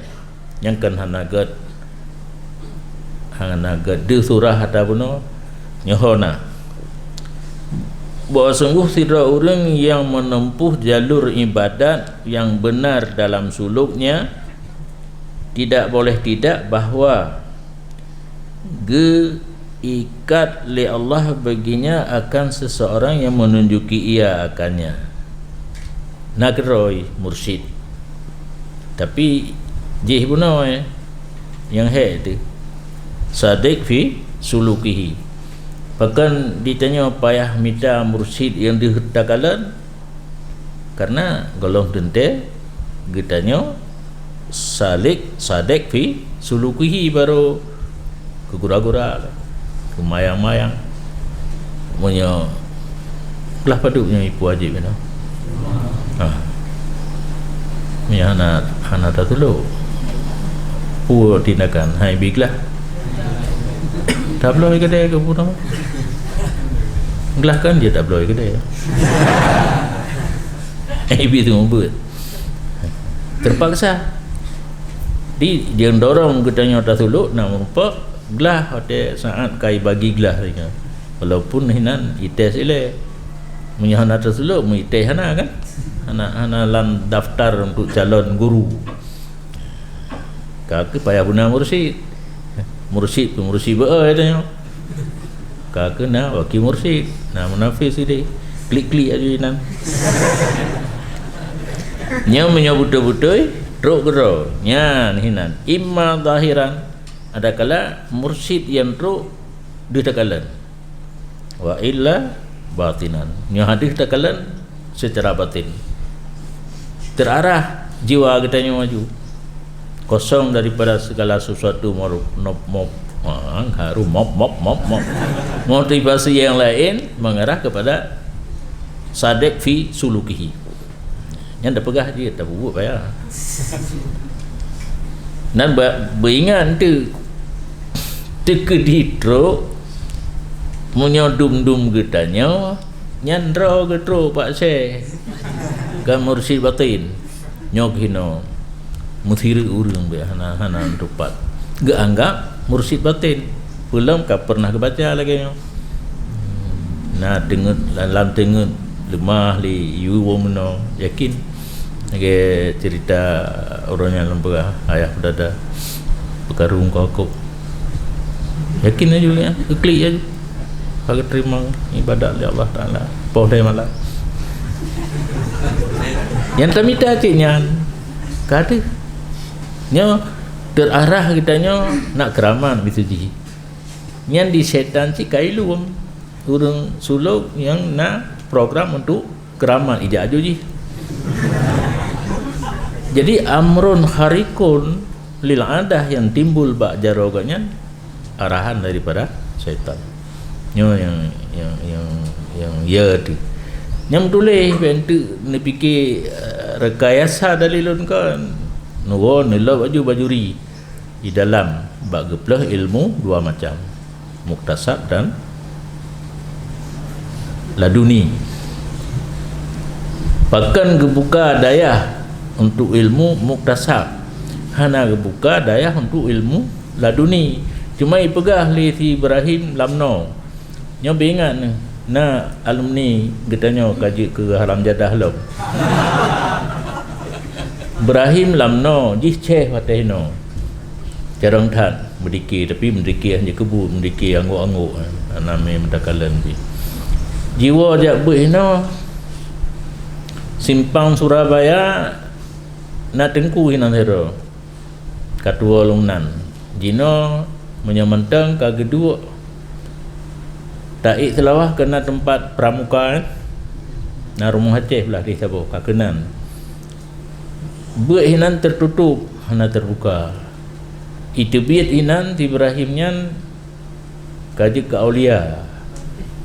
yang kan hanagat de surah ataupun nyohona bahawa sungguh tidak orang yang menempuh jalur ibadat yang benar dalam suluknya tidak boleh tidak bahawa ikat li Allah baginya akan seseorang yang menunjuki ia akannya. Nagroi mursyid tapi jih punau yang itu sadiq fi sulukihi. Bahkan ditanya payah minta mursyid yang dihutakalan karena golong dente getanya sadiq fi sulukihi baru kegura-gura kemayang-mayang punya belah paduknya ipu wajib you know? Ya hana tatulu pu tindakan hai biglah tabloid kedai ke pun gelah kan dia tabloid kedai ibu tu ngumpul terpaksa dia dorong ketanya tatulu nak merupak gelah hotel saat kai bagi gelah dia. Walaupun hinan ites ile menyahana terseluk ites hana kan hana lan daftar untuk calon guru kaki payah guna mursyid ba tanya kaki na wakil mursyid na munafis ide klik-klik aja hinan nya menyebut-betul truk gero nya hinan imma zahiran ada kala mursyid yang truk ditakalan wa illa batinan yang hadis takalan secara batin terarah jiwa kitanya maju kosong daripada segala sesuatu motivasi yang lain mengarah kepada sadiq fi sulukihi yang dah pegah dia tak buat payah dan beringat tu tekedi truk punya dum-dum getanya nyandra getro pak syekh kan mursyid batin nyok hino muthiri urang be hana rupat ge anggap mursyid batin belum ka pernah kebaca lagi nah dengar dalam tengah lemah li yu womno yakin lagi cerita orang yang lembah ayah berdada berkarung kokok yakin aja ya klik aja bagi terima ibadat oleh Allah Ta'ala pohon malam yang kami takutnya kata nya terarah kitanya nak keraman gitu ji yang di setan si kailu urang suluk yang nak program untuk keraman ijak aja ji jadi amrun harikun lil adah yang timbul bak jaroganya arahan daripada syaitan yang ya tu yang tulis bentuk ni fikir rekayasa dalilun kan nuwo nila baju ri di dalam bab geplah ilmu dua macam, muktasab dan laduni. Bahkan gebuka daya untuk ilmu muktasab, hana gebuka daya untuk ilmu laduni. Cuma ipegah li si Ibrahim lamno nyo bingat na alumni getanya kaji ke haram jadah lom. Ibrahim lamno jih ceh patehno jarang tan mendiki, tapi mendiki hanya kebu, mendiki angguk-angguk name mendakalan ji jiwa jak beino simpang Surabaya na tengku hinan hero katua lungnan jino menyamantang ka kedua taik selawah kena tempat pramuka na rumah Aceh belah di Sabah kakenan buat hinan tertutup hana terbuka itu biat hinan Ibrahimnya kaji ke aulia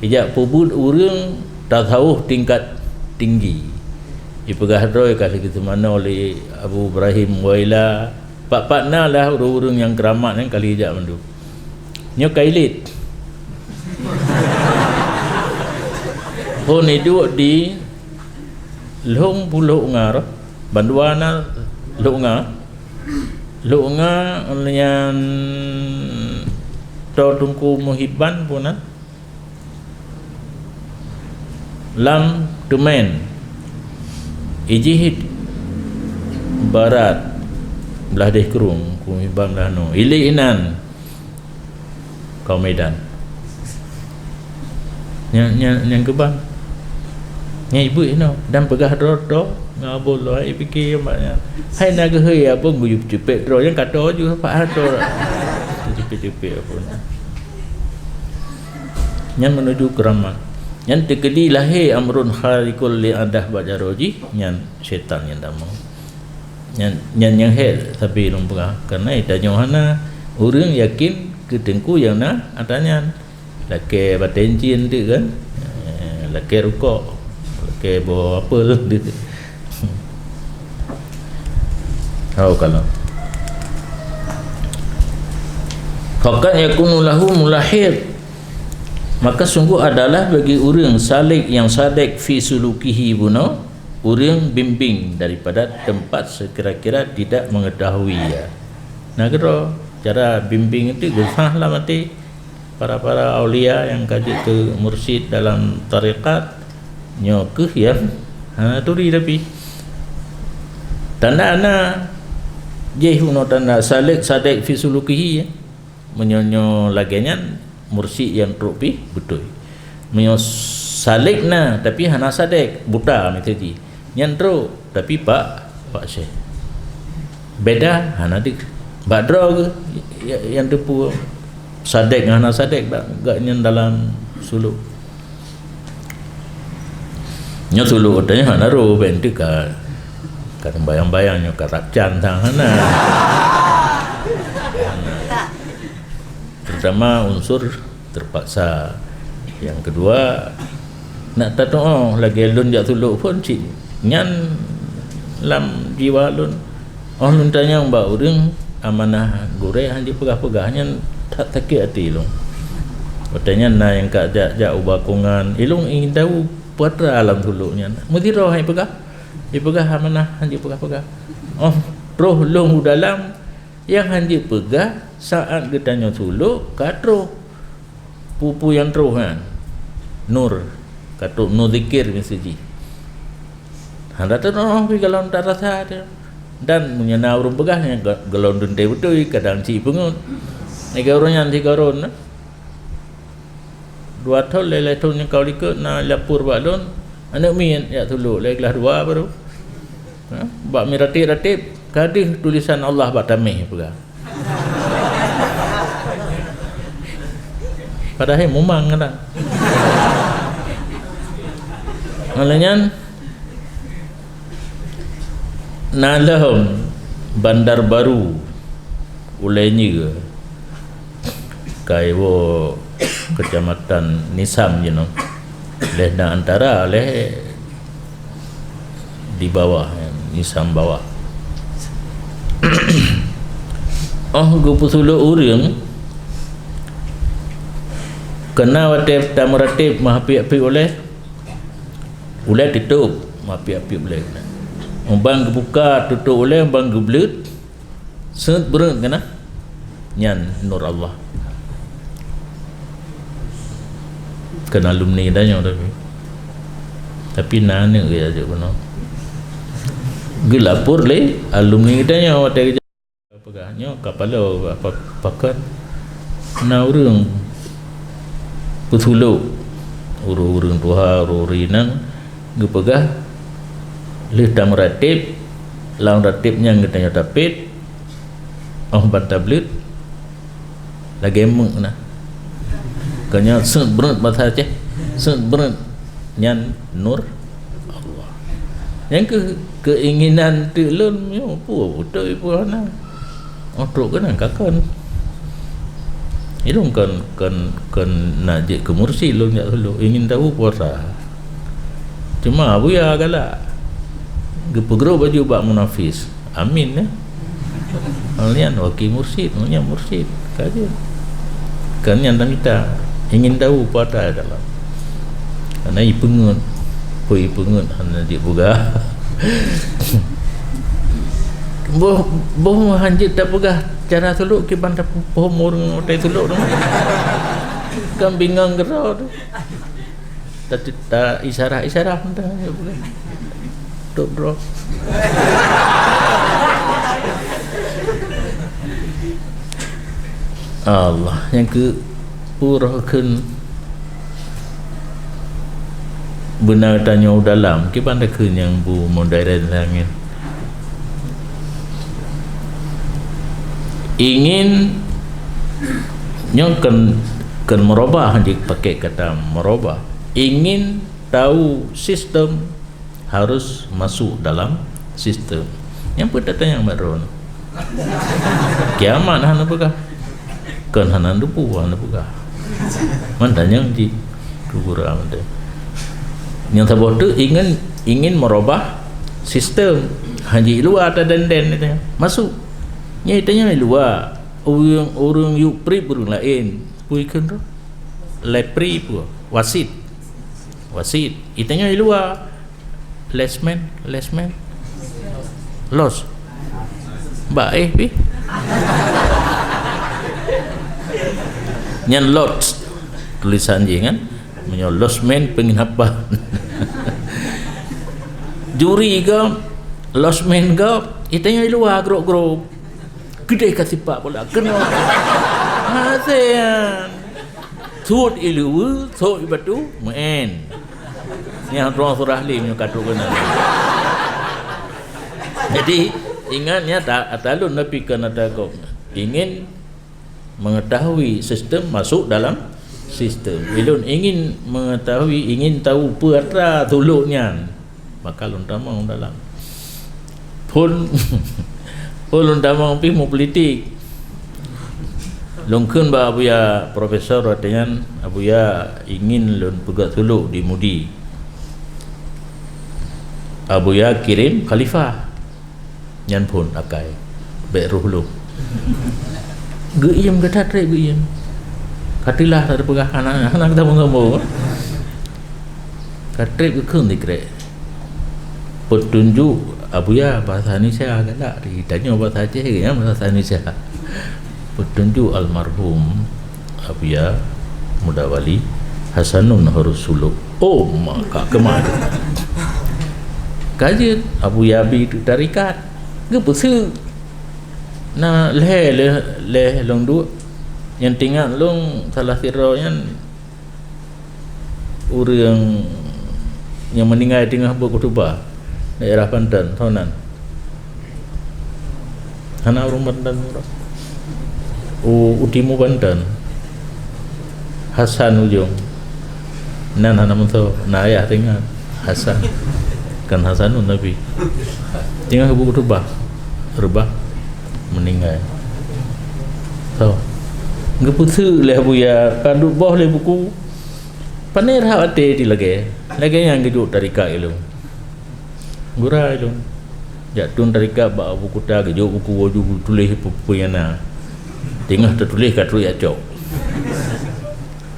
ijak pubut urang tasawuf tingkat tinggi ipegah roy kali kita mana oleh Abu Ibrahim Waila pak-pakna lah urang-urang yang keramat kan kali ijak mandu nyo kailit ni duduk di Long Pulau Ungar Banduana Lunga yang Tungku Muhibban puna Lam Tumen Ijihid Barat belah deh kerung Muhibban belah no Ili Inan Kau Medan yang kebang yang ibu ini dan pegah rodo ngabul lo ai fikir maknya hai naga hei apa guyup cepet ro yang kata juga pak hado cepet-cepet apa yang menuju keramat yang terkedi lahir amrun khalikul li adah bajaroji yang syaitan yang damo yang hel tapi lumpah karena itanya hana orang yakin ketengku yang na adanya laki batencin tu kan laki rukuk laki bawa apa tu tahu kalau fakat yakunu lahu mulahid maka sungguh adalah bagi orang salik yang sadek fi sulukihi buno orang bimbing daripada tempat sekira-kira tidak mengetahui ya nah kira cara bimbing itu gusah lah mati para aulia yang kaji ke mursyid dalam tarikat nyokeh yang turi tapi tanda ana jehuno tanda salik sadek fi sulukihi ya menyonyo laginya mursyid yang rupi betul menyo salik na tapi hana sadek buta metodi nyantro tapi pak syekh beda hana dik badro ke yang depu sadek dengan sadek gaknya dalam suluk nya suluk katanya hana ro bentuk kan bayang-bayangnya karakcan tangan terutama unsur terpaksa yang kedua nak tahu lagi lun jak suluk pun cik nyan lam jiwa lun lun tanya mbak urang amanah gore handi pegah-pegahnya tak sakit hati long. Katanya na yang kak jak ubakungan ilung ingin tahu putra alam suluknya. Mesti roh yang pegah. Dia pegah amanah handi pegah-pegah. Roh long dalam yang handi pegah saat getanya suluk katro pupu yang roh kan. Nur katro nur zikir mesti. Handa tu roh pi kalau tak rasa dia. Dan menyana urung pegahnya gelondon teh betul kadang ci pengut. Negara yang digaron dua tahun lelai tahun yang kau ikut na lapur balon anak min ya tulu lagi kelas 2 baru bak mi ratib kadih tulisan Allah batamih pega padahal memang kan malahnya nalahum bandar baru ulainya kaiwo kecamatan Nisam leh dan antara leh di bawah Isam bawah. Gue pusuluk urang kena watip tamuratip mahapi-api oleh tutup mahapi-api oleh bang buka tutup oleh bang geblut set bereng kena nyan nur Allah kena alumni danya tapi nana ke aja benar gelapur le alumni danya watip pegahnya kapalo apa pakat na urang putuluk urang tuha urinang gepegah lih tam ratib lawan ratibnya ngetanya tapit ban tablet lagi emang nah kanya seberat mata ceh seberat nyan nur Allah yang keinginan tilun yo pu betul ibu ana untuk kan kakan ilung kan nak je ke mursi lu nak dulu ingin tahu puasa cuma abu ya galak gepegro baju bak munafis amin ya alian wakil mursid nya mursid kaje kan yang kita ingin tahu puasa dalam karena ipengun pui pengun hana di buga boh hanjit tak pegah cara tuluk ke bandar pohon murung otai tuluk tu kambingang gerau tu tak isyarat dah boleh tok bro Allah yang ke purahkan benar tanya dalam ke bandar ke yang bu modern langit ingin yang kan merubah dia pakai kata merubah ingin tahu sistem harus masuk dalam sistem yang berdatang yang baru kiamat hana pegah kan hana dupu hana pegah mandanya di kuburan ada yang sabot tu ingin merubah sistem haji luar ada den itu masuk nya itanya luar orang yu pri burung lain puikan tu lepri pu wasit itanya luar lesman los baik pi nyan lot tulisan je kan menyo losman penginapan juri ke losman ke itanya luar grok gede kasipak pula kena hasian sud ilu so ibatu main ni orang surah lim yang kata kena jadi ingatnya tak atalun nabi kena takut ingin mengetahui sistem masuk dalam sistem ilun ingin mengetahui ingin tahu perata tuluknya maka lontamang dalam pun ulun damang pi mu politik lungkun ba abuya profesor dengan abuya ingin lun pegat suluk di mudi abuya kirim khalifah nyan pun akai baik ruh lu geiem gatat re geiem katilah ada pegah anak kita mengambo katre keun dikre petunjuk abuya bahasa Indonesia galak ditanya bahasa Aceh ya bahasa Indonesia petunjuk almarhum abuya Mudawali Hasanun Rasulullah oh maka kemana kaji abuya bi tarikat ke pesu na le long du yang tinggal long salah siranya orang yang meninggal tengah berkhutbah daerah Banten tahunan hana orang Banten utimu Banten Hasan ujung nan hana mentau na ayah tinggal Hasan kan Hasanun Nabi tinggal berkhutbah rebah meninggal tahu ngeputu leh buya kaduk boh le buku paner hawate di lagi yang hidup dari ka ilmu gura ilmu jatun tarikat bak buku ta gejuk buku waju tulis apa yang na tengah tertulis kat ya cok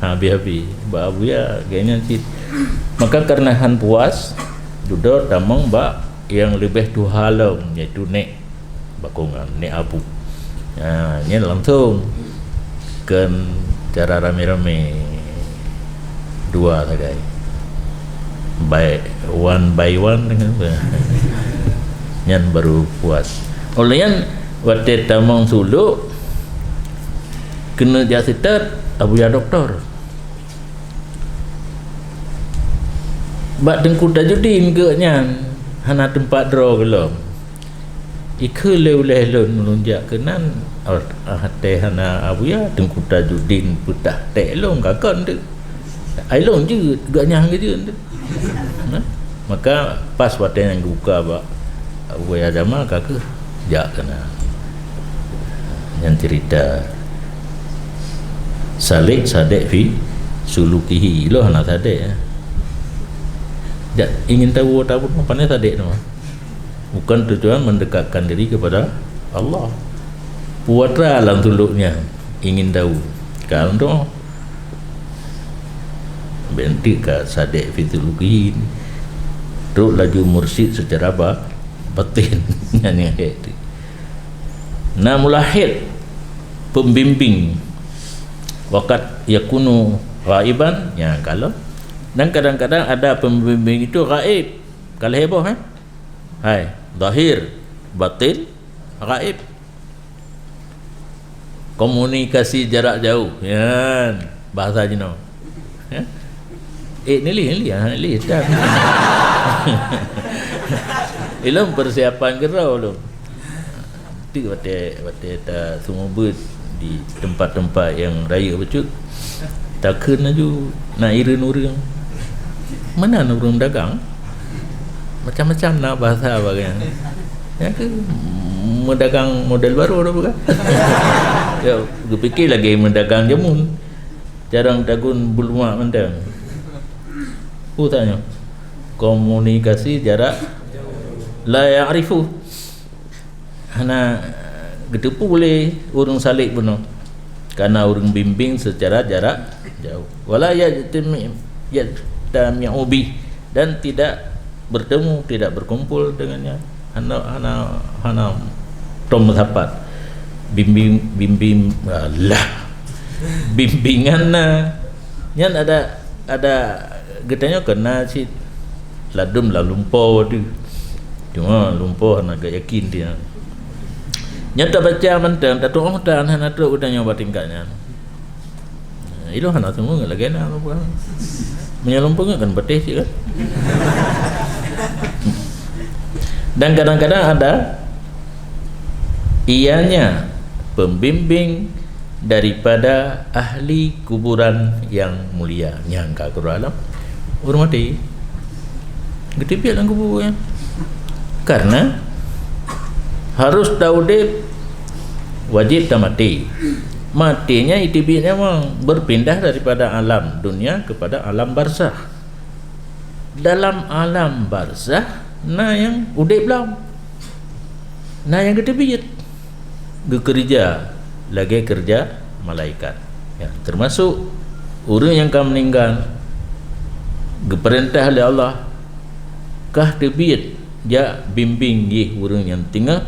habis bak abu ya kayaknya sih. Maka karena han puas duduk tamang bak yang lebih tu halang iaitu nek bakongan nek abu nya langsung kan cara rame-rame dua sagai by one dengan nyan baru puas. Oleh yang waktu tamang suluk kena jasitat abu ya doktor bak dengku tajudin ke nyan hana tempat draw belum ikut leh lon melunjak kenan hati hana abu ya dengku tajudin putah tek long kakon tu ai long je gak nyang ke je maka pas waktu yang buka bak abu ya dama kakak jak kena yang cerita salik sadek fi sulukihi lo hana sadek ya. Tak ingin tahu apa ni sadek tu bukan tujuan mendekatkan diri kepada Allah puatra alam tuluknya ingin tahu kalau tu bentik ke sadek fi sulukihi tu laju mursyid secara batin yang itu na mulahid pembimbing wakat yakunu ghaiban ya kalau dan kadang-kadang ada pembimbing itu gaib kalau heboh hai zahir batin gaib komunikasi jarak jauh ya bahasa jino ya nili dah ilmu persiapan gerau lo ti wate ta semua ber di tempat-tempat yang raya becut takkan aju nak irin orang mana orang dagang macam-macam nak bahasa bagian ya ke mendagang model baru dah bukan ya gue fikir lagi mendagang jamun jarang dagun bulma mendang tanya komunikasi jarak la ya'rifu hana gitu pun boleh orang salik benar karena orang bimbing secara jarak jauh wala ya'ubi dan tidak bertemu tidak berkumpul dengannya hana tom sapat bimbing lah bimbingan nyan ada getanya kena si ladum lumpur tu cuma lumpur nak yakin dia nyata baca mentang tak tahu dan hana tu udah nyoba tingkatnya itu hana semua lagi nak apa menyelumpung kan betul sih kan dan kadang-kadang ada ianya pembimbing daripada ahli kuburan yang mulia nyangka ke alam orang mati gede biar dalam kubur ya karena harus tahu dia wajib tak mati matinya itibitnya memang berpindah daripada alam dunia kepada alam barzah dalam alam barzah nah yang udah belum nah yang gede bit bekerja lagi kerja malaikat ya, termasuk orang yang akan meninggal diperintah oleh Allah kah tebit ja bimbing ye orang yang tinggal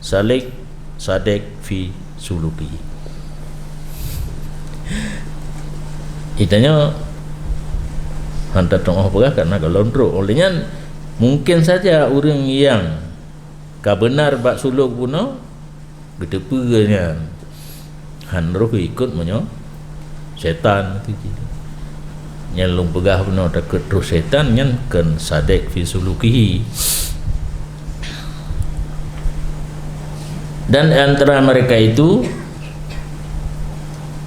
salik sadek fi suluki itanya hantar tengah perah karena kalau ndro olehnya mungkin saja orang yang kabenar bak suluk puno gedepenya hanro ikut menyo setan tu nyelung pegah puno takut terus setan nyan kan sadek fi sulukihi dan antara mereka itu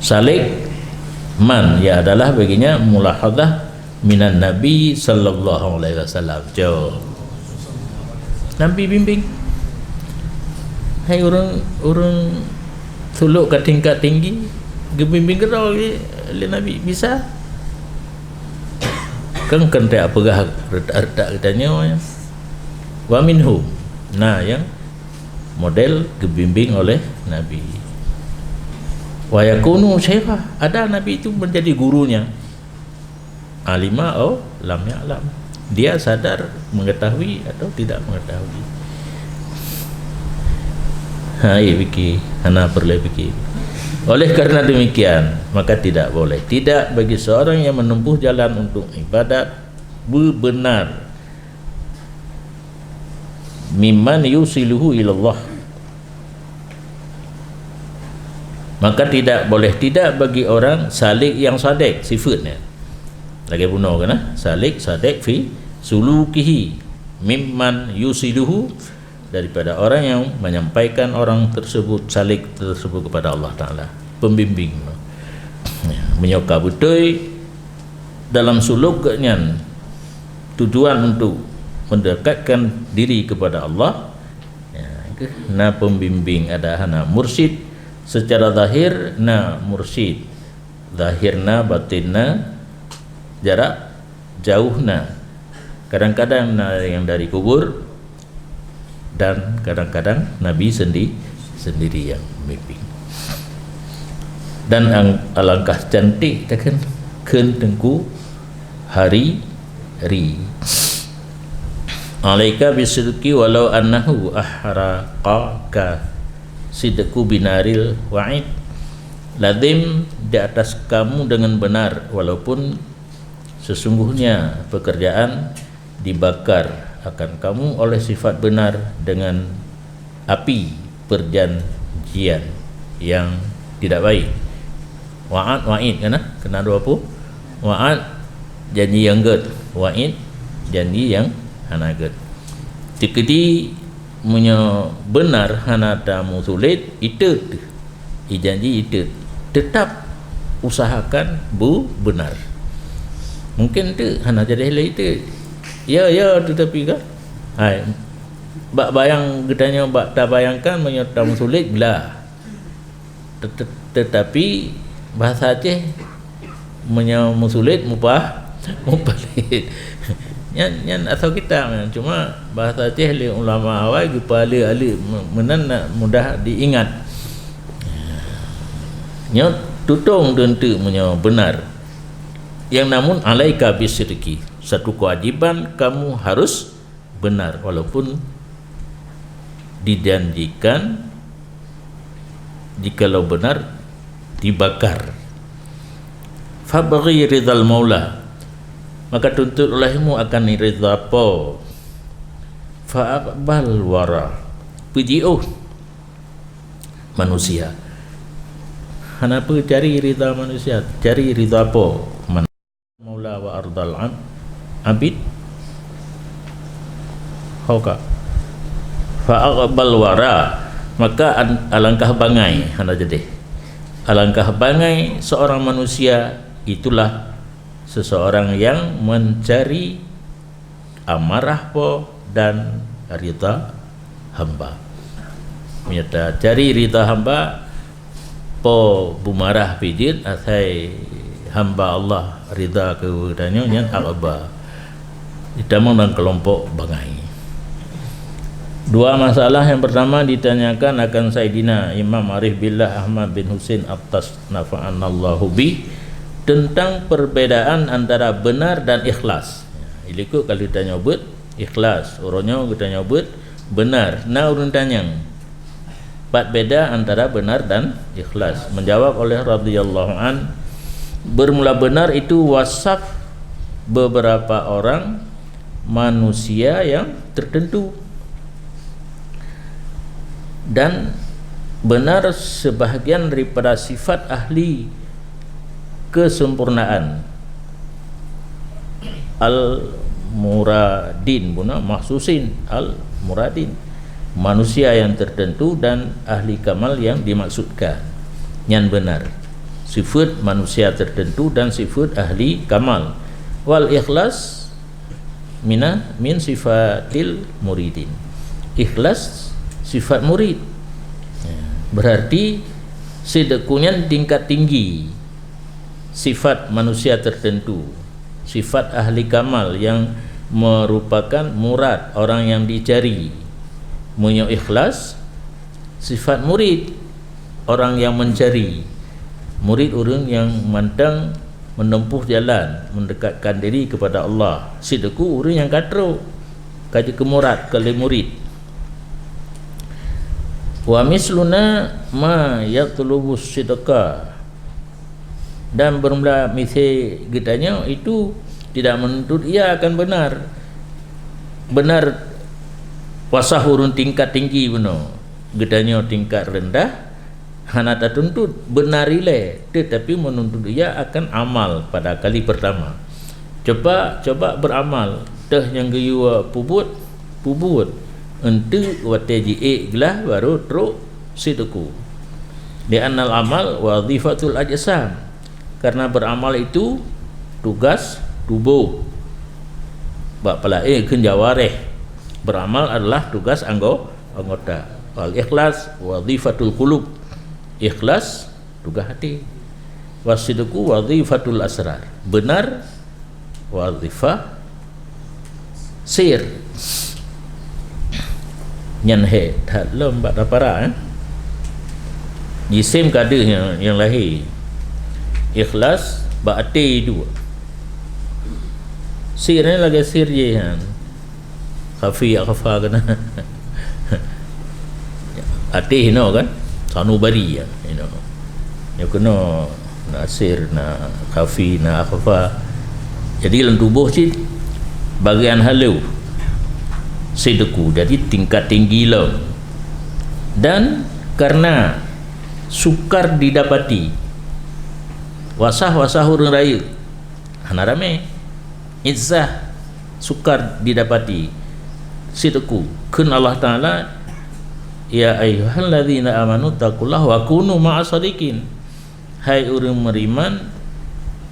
salik man ya adalah baginya mulahadzah minan Nabi sallallahu alaihi wasallam jauh Nabi bimbing hai orang suluk ke tingkat tinggi bimbing gerau oleh Nabi bisa kan tak apagah retak-retak katanya wa minhum yang model dibimbing oleh Nabi. Wa yakunu syaikha, ada Nabi itu menjadi gurunya. Alima atau lam ya'lam, dia sadar mengetahui atau tidak mengetahui. Fikir, hana perlu fikir. Oleh karena demikian, maka tidak boleh, tidak bagi seorang yang menempuh jalan untuk ibadat benar mimman yusiluhu ilallah, maka tidak boleh, tidak bagi orang salik yang sadek sifatnya. Lagi bunuh kan? Salik sadek fi sulukihi mimman yusiluhu, daripada orang yang menyampaikan orang tersebut, salik tersebut kepada Allah Ta'ala, pembimbing, menyoka betul dalam suluknya, tujuan untuk mendekatkan diri kepada Allah. Na pembimbing ada hana mursyid secara zahir, na mursyid zahirna batinna jarak jauhna, kadang-kadang yang dari kubur, dan kadang-kadang Nabi sendiri yang membimbing. Dan alangkah cantik takkan kentengku hari-hari. Alaika bisidqi walau annahu ahraqaka sidqu binaril wa'id. Lazim di atas kamu dengan benar, walaupun sesungguhnya pekerjaan dibakar akan kamu oleh sifat benar dengan api perjanjian yang tidak baik. Wa'ad, wa'id kena dua apa? Wa'ad janji yang ged, wa'id janji yang hana ged. Tikedi punya benar hana tamu sulit itu janji itu tetap usahakan benar. Mungkin tu hana jadi helai itu ya tetapi kan bak bayang gedanya, bak tak bayangkan menyertamu sulit lah, tetapi bahasa Aceh menyamu sulit mubah mubalit nyan atau kita cuma bahasa Aceh li ulama awal kepala ali menan mudah diingat nyot tutung tentu menyamu benar. Yang namun alaika bisidqi, satu kewajiban kamu harus benar walaupun dijanjikan jikalau benar dibakar. Fabghi ridal maula, maka tuntut olehmu akan ridha apa. Fa'aqbal wara, puji manusia. Kenapa cari ridha manusia? Cari ridha apa? Maula wa ardal abid hauka fa'aqbal wara, maka alangkah bangai hana jadi alangkah bangai seorang manusia, itulah seseorang yang mencari amarah po dan ridha hamba. Menyata cari ridha hamba po bumarah pijit asai hamba Allah ridha kepadanya yang aqba ditambah dengan kelompok bangai. Dua masalah. Yang pertama ditanyakan akan Sayyidina Imam Arif Billah Ahmad bin Husain atas nafa'anallahu bi, tentang perbedaan antara benar dan ikhlas. Ilikut kalau ditanya bet ikhlas, orangnya kita nyebut benar. Nah urun tanya pat beda antara benar dan ikhlas. Menjawab oleh radhiyallahu an, bermula benar itu wasaf beberapa orang manusia yang tertentu, dan benar sebahagian daripada sifat ahli kesempurnaan al-muradin buna mahsusin al-muradin, manusia yang tertentu dan ahli kamal yang dimaksudkan. Yang benar sifat manusia tertentu dan sifat ahli kamal. Wal ikhlas min sifatil muridin, ikhlas sifat murid, berarti sedekunya tingkat tinggi sifat manusia tertentu, sifat ahli kamal yang merupakan murad, orang yang dicari, Munyo ikhlas sifat murid, orang yang mencari. Murid orang yang mandang menempuh jalan mendekatkan diri kepada Allah. Sidku orang yang katro kaji kemurat kali murid. Wa misluna ma yatlubu sidqa, dan bermula misal gedanya itu tidak menuntut ia akan benar wasah urun tingkat tinggi benar, gedanya tingkat rendah hana tak tuntut benar ile, tetapi menuntut ia akan amal pada kali pertama. Coba beramal dah yang gayua pubut ente wataji gelah baru teruk sidku. Di annal amal wazifatul ajsam, karena beramal itu tugas tubuh. Bak pelae keun jawareh, beramal adalah tugas anggota. Wal ikhlas wazifatul qulub, ikhlas tugas hati. Wasidku wazifatul asrar, benar wazifah sir. Nyan he tak lom bak dapara jisim kada yang lahir. Ikhlas bak ati dua. Sir ni lagi sir je kan. Khafa kena. Ati no kan. Sanubari ya, you kena na sir na khafi na khafa. Jadi dalam tubuh cik bagian halu sidku, jadi tingkat tinggi lah. Dan karena sukar didapati wasah orang raya hana rame, izzah sukar didapati sidku kun Allah Ta'ala ya ayyuhalladzina amanu taqullaha wa kunu ma'as sadiqin, hai orang beriman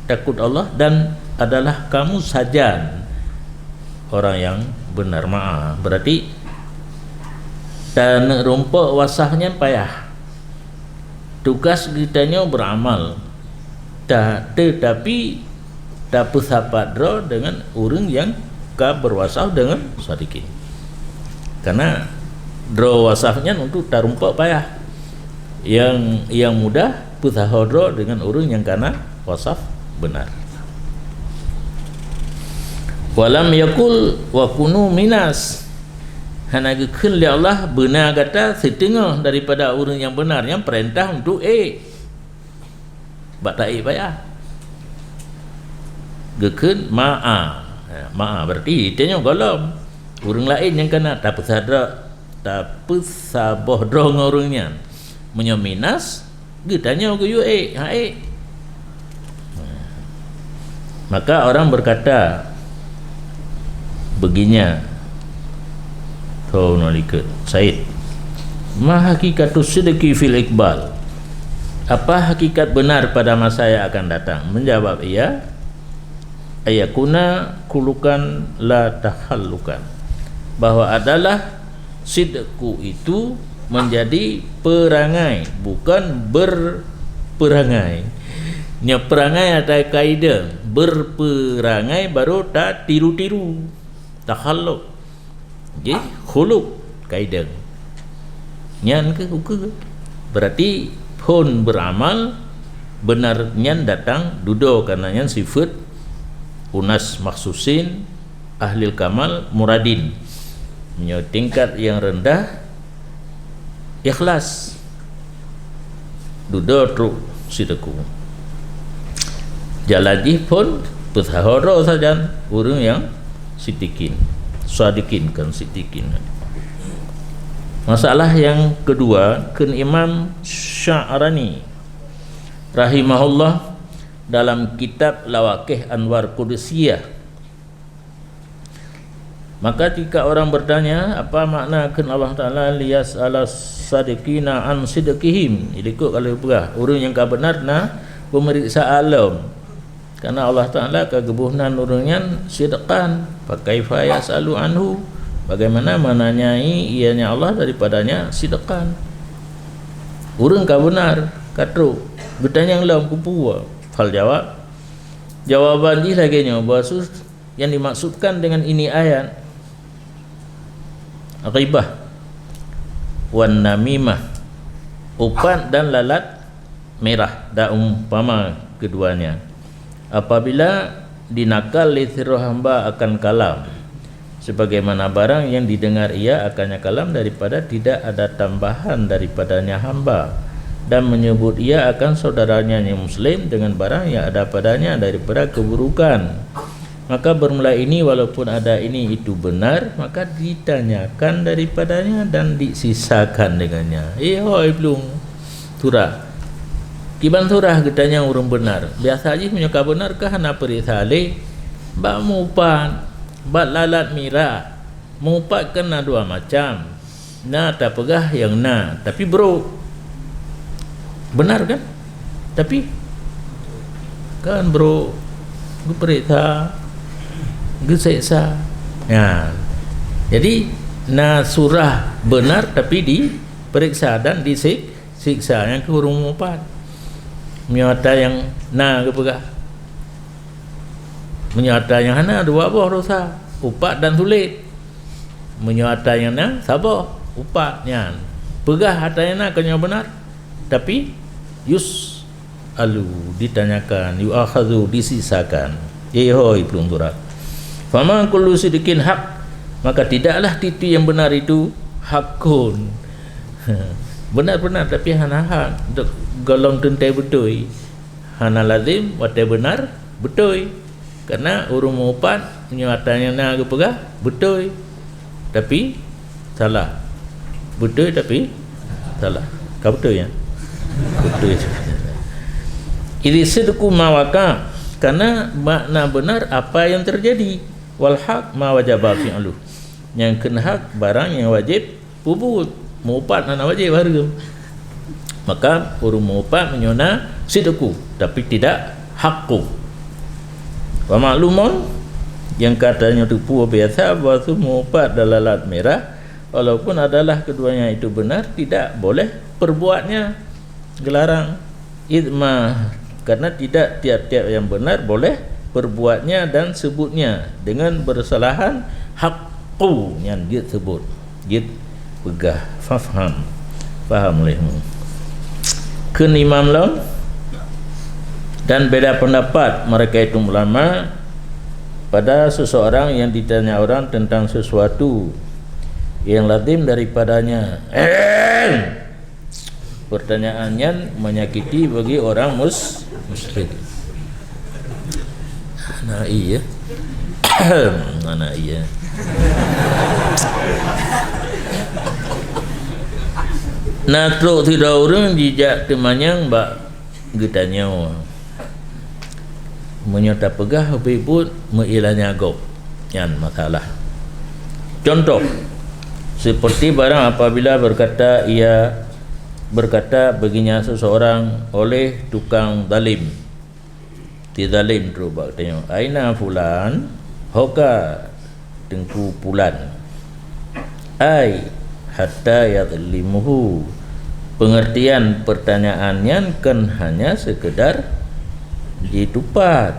takut Allah dan adalah kamu sajan orang yang benar maaf. Berarti dan rumput wasahnya payah, tugas kitanya beramal tetapi dapat sahabat dengan orang yang berwasah dengan sadikin, karena draw wasahnya untuk tarumpuk payah. Yang mudah pusahodro dengan orang yang kana wasaf benar. Walam yakul wa kunu minas, hana gekeun li Allah benar kata setengah daripada orang yang benar yang perintah untuk bak ta'i payah gekeun ma'a berarti tanya golom orang lain yang kena tak saboh drong orangnya menyaminas getanya ke yu maka orang berkata begininya Taunalikat Said, ma hakikatus sidqi fil iqbal, apa hakikat benar pada masa yang akan datang? Menjawab ia, ayakuna kulukan la tahallukan, bahwa adalah sidqu itu menjadi perangai bukan berperangai. Nya perangai ada kaedah, berperangai baru tak tiru-tiru, takhalluk. Jadi khuluq kaedah. Nyan ke berarti pun beramal benar nyan datang dudo karena nyan sifat unas maksusin ahlil kamal muradin, nya tingkat yang rendah ikhlas dudo tru sidku. Jalaji pun bersahara saja orang yang sitikin sadikin kan sitikin. Masalah yang kedua, kun Imam Sya'rani rahimahullah dalam kitab Lawaqih Anwar Qudusiyah. Maka jika orang bertanya apa makna kun Allah Ta'ala liyas ala sadiqina an sidqihim, ikut kalau berah orang yang benar na pemeriksa alam, karena Allah Ta'ala kegebuhnan orangnya sidqan pakai faya salu anhu, bagaimana menanyai ianya Allah daripadanya sidqan. Orang benar katru bertanya lam kupua fal jawaban dia lagi nya bahwa yang dimaksudkan dengan ini ayat ghibah wan namimah, upat dan lalat merah, dak umpama keduanya. Apabila dinakal li sirru hamba akan kalam, sebagaimana barang yang didengar ia akannya kalam daripada tidak ada tambahan daripadanya hamba, dan menyebut ia akan saudaranya yang muslim dengan barang yang ada padanya daripada keburukan. Maka bermula ini walaupun ada ini itu benar, maka ditanyakan daripadanya dan disisakan dengannya. Hoi belum turah kiban turah getanya urang benar. Biasa aja menyuka benar kah hana perisale bak mupan bak lalat mira. Mupat kena dua macam. Na tak pegah yang na, tapi bro benar kan? Tapi kan bro gue periksa gue seksa ya. Jadi na surah benar tapi diperiksa dan disiksa. Yang ke hurung mupat menyata yang na ke pegah, menyata yang hana dua buah dosa, upat dan sulit. Menyata yang na sabar upatnya, pegah hata yang na kenyang benar tapi yus alu ditanyakan, yu'akhadhu disisakan. Hoi belum turat. Fama kullu sidikin hak, maka tidaklah titu yang benar itu hakun. Benar-benar tapi hana hak untuk golong tentai betul. Hana lazim watai benar betul. Karena urung upat nyatanya na ke pegah betul tapi salah. Betul tapi salah. Kau betul ya? Betul. Ini sidqu mawaka, karena makna benar apa yang terjadi. Wal haq ma wajaba fi'lu, yang kena hak barang yang wajib puput. Mupat mana wajib harga. Maka urung mupat menyona sidqu tapi tidak haqqu. Wa ma'lumun, yang katanya tupu biasa bahwa mupat dalalat merah, walaupun adalah keduanya itu benar, tidak boleh perbuatnya gelarang idma, karena tidak tiap-tiap yang benar boleh perbuatnya dan sebutnya dengan bersalahan haqqu yang dia sebut dia pegah. Faham lehmu kun imam lam, dan beda pendapat mereka itu ulama pada seseorang yang ditanya orang tentang sesuatu yang lazim daripadanya. Pertanyaannya menyakiti bagi orang muslim. Nah iya. Nah iya. Nah truk tidak orang jejak temanyang bak getanya menyata pegah habibut meilanya gop yang masalah. Contoh seperti barang apabila berkata baginya seseorang oleh tukang zalim, zalim terus bak tanya aina fulan hoka tengku pulan ai hatta yadlimuhu. Pengertian pertanyaannya kan hanya sekedar ditupat,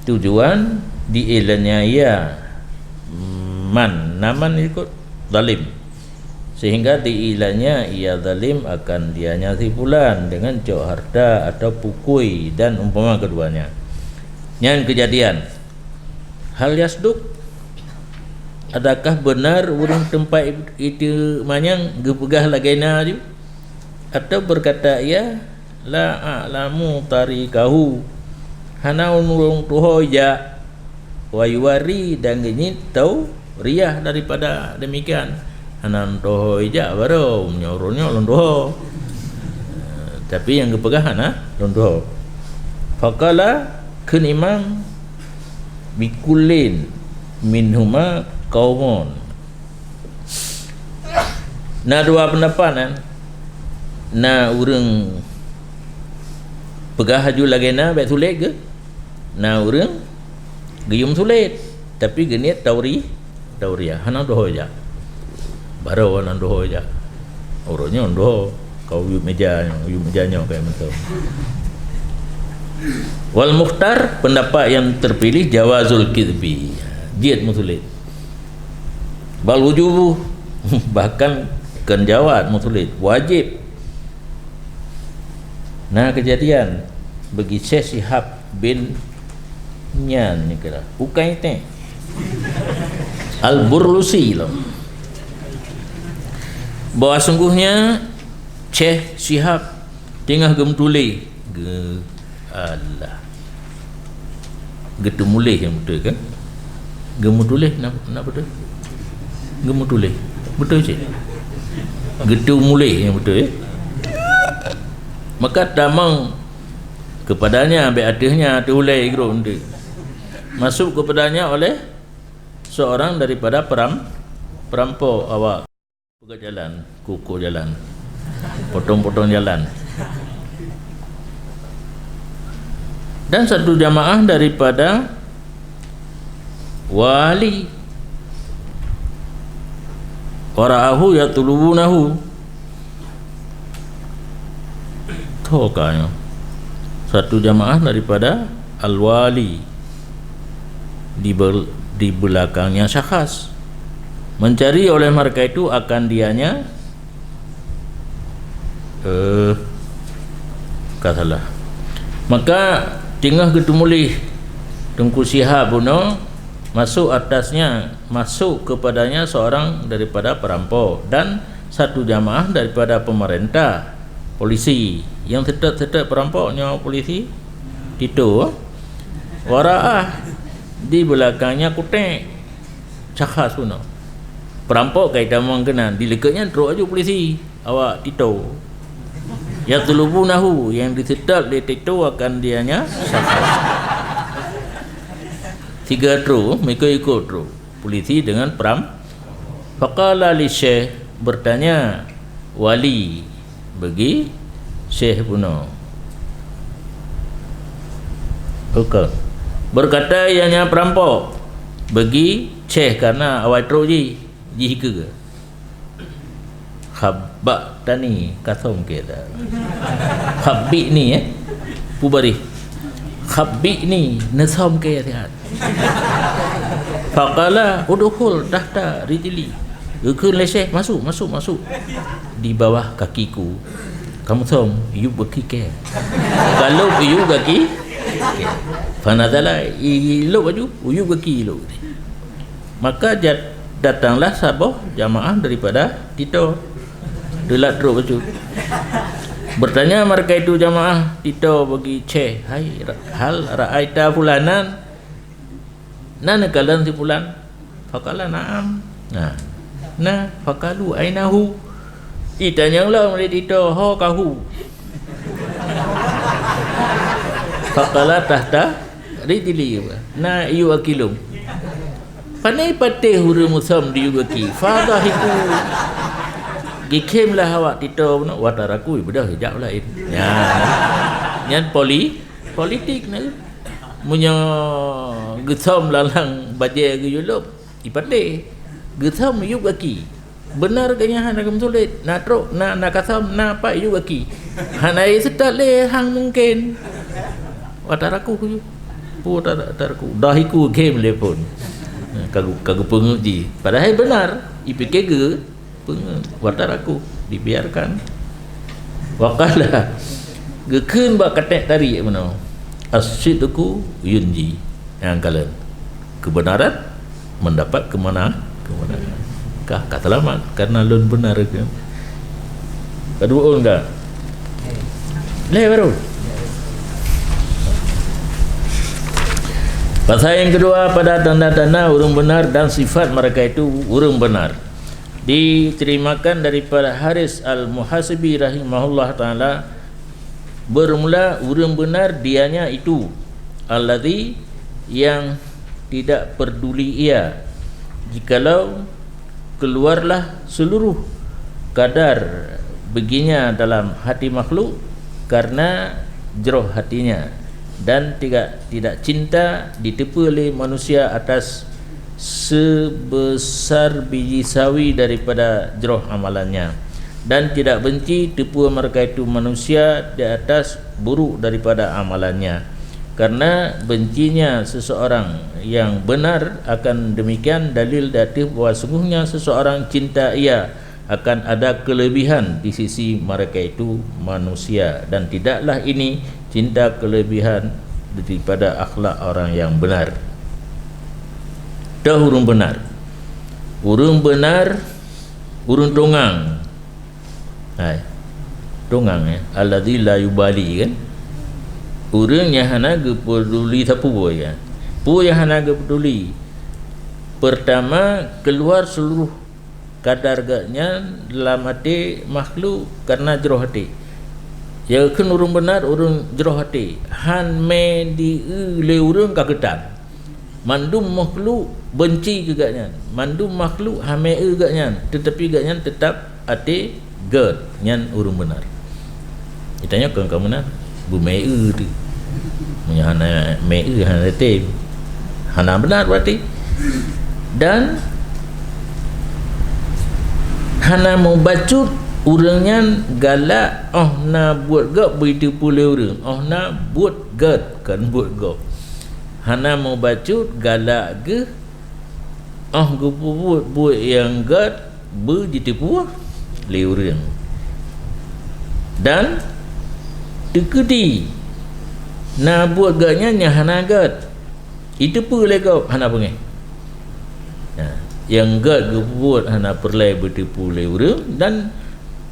tujuan diilanya ia naman ikut zalim, sehingga diilanya ia zalim akan dianya si fulan dengan cok harta atau pukui dan umpama keduanya. Yang kejadian hal yasduk, adakah benar urang tempat itu manyang gepegah lagena ju, atau berkata ia la a'lamu tarikahu, hana urang tuhoja wa yuwari, dan ini tahu riah daripada demikian. Hana tuhoja baru menyorongnya londoh, tapi yang gepegah hana londoh. Faqala kun imam bikulin minhuma kaumun. Nah dua pendapat kan. Nah urang pegah haju lagena baik sulit ke? Nah urang geyum sulit tapi genit tauriah hana doho ja. Baru hana doho ja. Orangnya doho kau yuk mejanya kayak betul. Wal mukhtar, pendapat yang terpilih jawazul kidbi, diet musulit bal wujubu, bahkan jawab mutulid wajib. Nah kejadian bagi Syekh Shihab bin Nyan ni kira bukan itu Al-Burlusi lah, bahawa sungguhnya Syekh Shihab tengah gemtulih Allah getumulih yang betul kan, gemutulih nak betul, gemutulih betul cik, getumulih yang betul ya. Maka damang kepadanya ambil adihnya diulai geruk nanti masuk kepadanya oleh seorang daripada perampok awak pegang jalan, kuku jalan, potong-potong jalan. Dan satu jamaah daripada wali wara'ahu yatulubunahu tokanya, satu jamaah daripada al-wali di belakangnya syakhs mencari oleh mereka itu akan dianya katalah. Maka tengah ketumulih Tengku Shihab buno masuk atasnya, masuk kepadanya seorang daripada perampok dan satu jamaah daripada pemerintah polisi yang tetap perampoknya polisi Tito wara'ah di belakangnya kutek cakhas puno perampok kaitan mengkenan dilekatnya teruk aja polisi awak Tito yang tulubunahu yang disedap di Tito akan dianya cakhas 3 tru mereka ikut tru polisi dengan faqala li syekh bertanya wali bagi Syekh puno berkata ianya perampok bagi Syekh karena awak teruk ji ke khabak tani kathom kita khabik ni pubari khabik ni nasom ke ya faqala udkhul tahta rijli gekun le Syekh masuk di bawah kakiku kamu tahu you baki ke kalau you baki fanadala ilo baju you baki ilo maka datanglah sabah jamaah daripada Tito delat terus baju bertanya mereka itu jamaah Tito bagi Syekh hai hal ra'aita fulanan nana kalan si fulan faqala na'am nah faqalu ainahu itanyanglah oleh Tito ho kahu faqala tahta rijli na iyu akilum panai patih huru musam di yugaki fadahiku gikemlah awak Tito no wataraku bedah hijab lain nyan politik na munya gesam lalang baje ge yulop ipatih gesam yugaki benar kanya hang nak sulit nak truk nak kasam nak apa juga ki hanai setat le hang mungkin wataraku ku wataraku dahiku game le pun kagu penguji padahal benar ipikir ge wataraku dibiarkan waqala gekeun ba katek tarik mana asyidku yunji yang kalian kebenaran mendapat kemenangan kah selamat karena lun benar ke kedua enggak le baru pasal yang kedua pada tanda-tanda urang benar dan sifat mereka itu urang benar diterimakan daripada Haris Al-Muhasibi rahimahullah ta'ala bermula urang benar dianya itu alladhi yang tidak peduli ia jikalau keluarlah seluruh kadar baginya dalam hati makhluk karena jeroh hatinya dan tidak cinta ditipu oleh manusia atas sebesar biji sawi daripada jeroh amalannya dan tidak benci tipu mereka itu manusia di atas buruk daripada amalannya karena bencinya seseorang yang benar akan demikian dalil datif bahawa sungguhnya seseorang cinta ia akan ada kelebihan di sisi mereka itu manusia, dan tidaklah ini cinta kelebihan daripada akhlak orang yang benar. Dah urung benar, urung tongang. Hai, tongang ya, alladzi la yubali kan. Urang yang hana peduli tapu ya. Pu yang hana peduli. Pertama keluar seluruh kadar gaknya dalam hati makhluk karena jeroh hati. Ya kan urang benar, urang jeroh hati. Han me di le urang kagetan. Mandum makhluk benci ke gaknya, mandum makhluk hame gaknya, tetapi gaknya tetap hati gerd nyan urang benar. Ditanya kan kamu nak bu me tu punya hana me hana te hana benar berarti, dan hana mau bacut urangnya galak na buat gak begitu pula urang na buat gerd kan buat gak hana mau bacut galak ke gue buat yang gerd begitu le urang, dan dekedi na buat gaknya nya hana gerd itu pun lego hana pengen. Nah, yang gerd gue buat hana perlai bertipu le urang, dan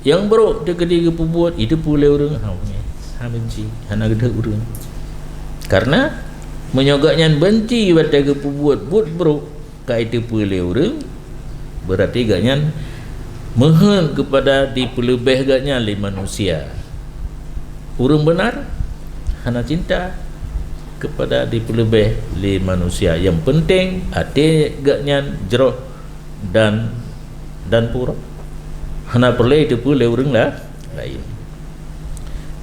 yang buruk dekedi gue buat itu pun le urang ha benci hana gede urang, karena menyogaknya benci pada gue buat buruk ka itu pun le urang, berarti gaknya mohon kepada dipelebih gaknya le manusia. Urang benar hana cinta kepada dipelebih le manusia. Yang penting hati gaknya jeroh dan pura hana perlu itu pun le urang lah lain.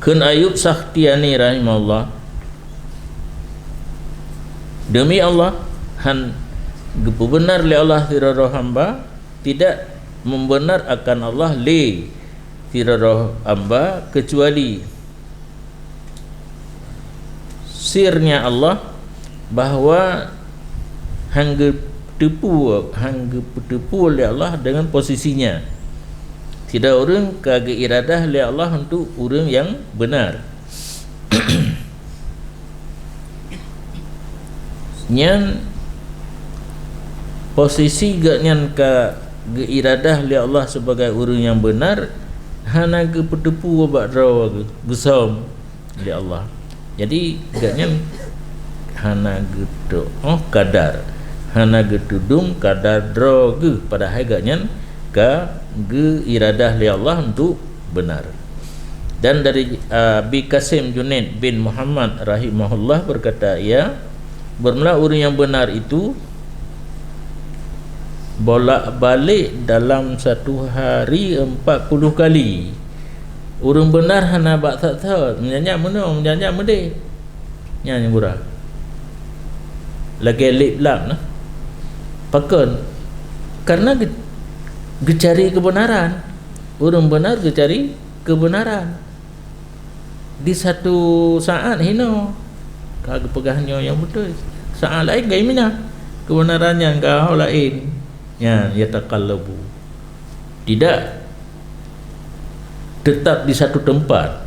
Kun Ayub Sakhtiani rahimahullah, demi Allah han benar le Allah tiraro hamba tidak membenar akan Allah le tiraro hamba kecuali sirnya Allah bahawa hangga tipu oleh Allah dengan posisinya. Tidak orang kagak iradah oleh Allah untuk orang yang benar. Nyan posisi gaknyan ka iradah oleh Allah sebagai orang yang benar hana ge petepu bak draw gesam oleh Allah. Jadi gaknya hana gitu kadar hana getudung kadar droge pada gaknya ka ge iradah li Allah untuk benar. Dan dari Abi Qasim Junaid bin Muhammad rahimahullah berkata, ia bermula orang yang benar itu bolak-balik dalam satu hari 40 kali. Orang benar hana bak tak tahu menyanyi mana menyanyi mede nyanyi murah lagi lip lap nah pakon karena gecari kebenaran. Orang benar gecari kebenaran di satu saat hino kagak pegahnya yang betul, saat lain gaya mina kebenarannya kau lain ya yataqallabu, tidak tetap di satu tempat.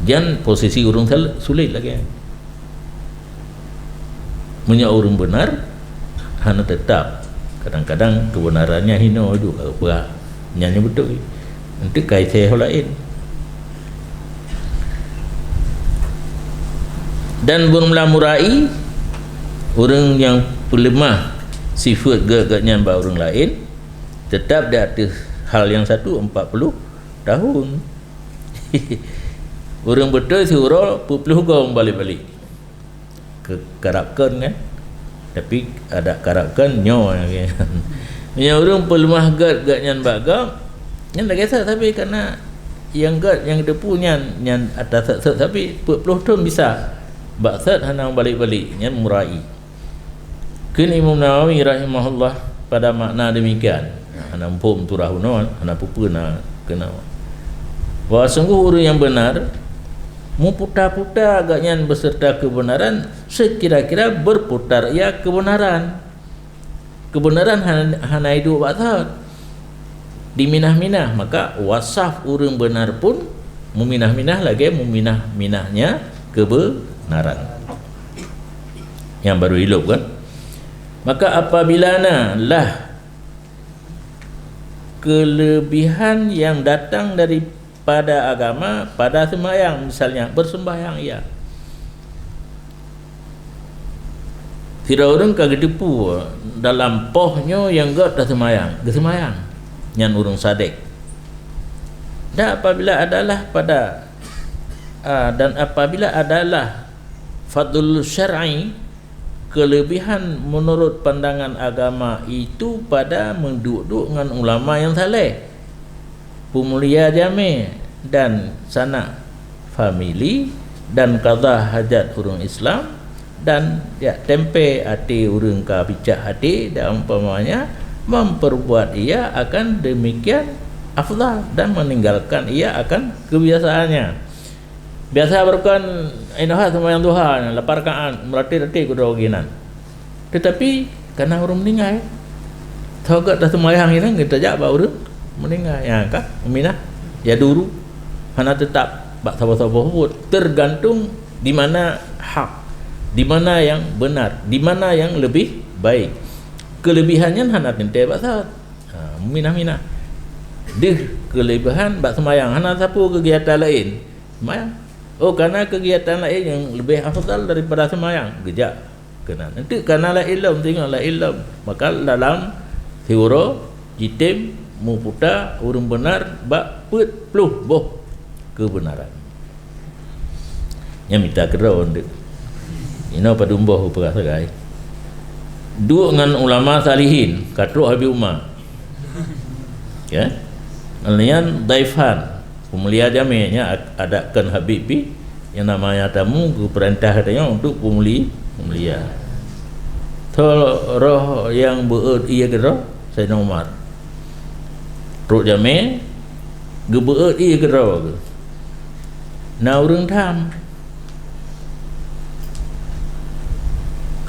Jangan posisi urung sulit lagi. Punya urung benar hanya tetap. Kadang-kadang kebenarannya hino juga apa nyanyi betul. Nanti kait saya lain. Dan bermula murai orang yang lemah sifat gagaknya mbak orang lain tetap di atas hal yang satu 40 tahun. Orang betul suruh puluh kau balik-balik ke karakkan kan, tapi ada karakkan nyo kan. Yang orang pelemah gad-gadnya bagam yang dah kisah, tapi karena yang gad yang dia punya yang atas tapi puluh tahun bisa baksat hana balik-balik yang murai. Kini Imam Nawawi rahimahullah pada makna demikian. Hana pun turah uno hana pupuna kena bahawa sungguh orang yang benar mu putar-putar agaknya beserta kebenaran sekira-kira berputar ia kebenaran hana hidup batat diminah-minah, maka wasaf urang benar pun meminah-minah lagi meminah-minahnya kebenaran yang baru hidup kan. Maka apabila lah kelebihan yang datang daripada agama pada sembahyang, misalnya bersembahyang ia tidak orang kagak depu dalam pohnya yang got dah sembahyang yang urung sadek. Dan apabila adalah fadlul syar'i, kelebihan menurut pandangan agama itu pada menduduk dengan ulama yang saleh, pemulia jami dan sanak famili dan qada hajat urang Islam dan ya tempe hati urang ka bicak hati dan umpamanya memperbuat ia akan demikian afdal dan meninggalkan ia akan kebiasaannya. Biasa berkan inaha sembahyang duha 8 rakaat merati-rati kudoginan. Tetapi karena orang meninggal thogat dah sembahyang ini kita jawab urang meninggal ya kah minah ya dulu hana tetap bak sabar-sabar tergantung di mana hak, di mana yang benar, di mana yang lebih baik. Kelebihannya hana tente bak saat minah-minah deh kelebihan bak sembahyang hana sapu kegiatan lain sembahyang. Oh, karena kegiatan lain yang lebih afdal daripada sembahyang gejak kena nanti karena la ilm tengok la ilm, maka dalam teori jitim muputa urang benar bak peluh boh kebenaran yang minta kerau ndik ino padumboh perasa gai duk dengan ulama salihin katruk Habib Umar ya alian daifan pemulia jaminya adakan Habibi yang namanya tamu ke perintah katanya untuk pemulia roh yang beut ia ke roh Sayyidina Umar roh jami gebeut ia ke roh na urang tham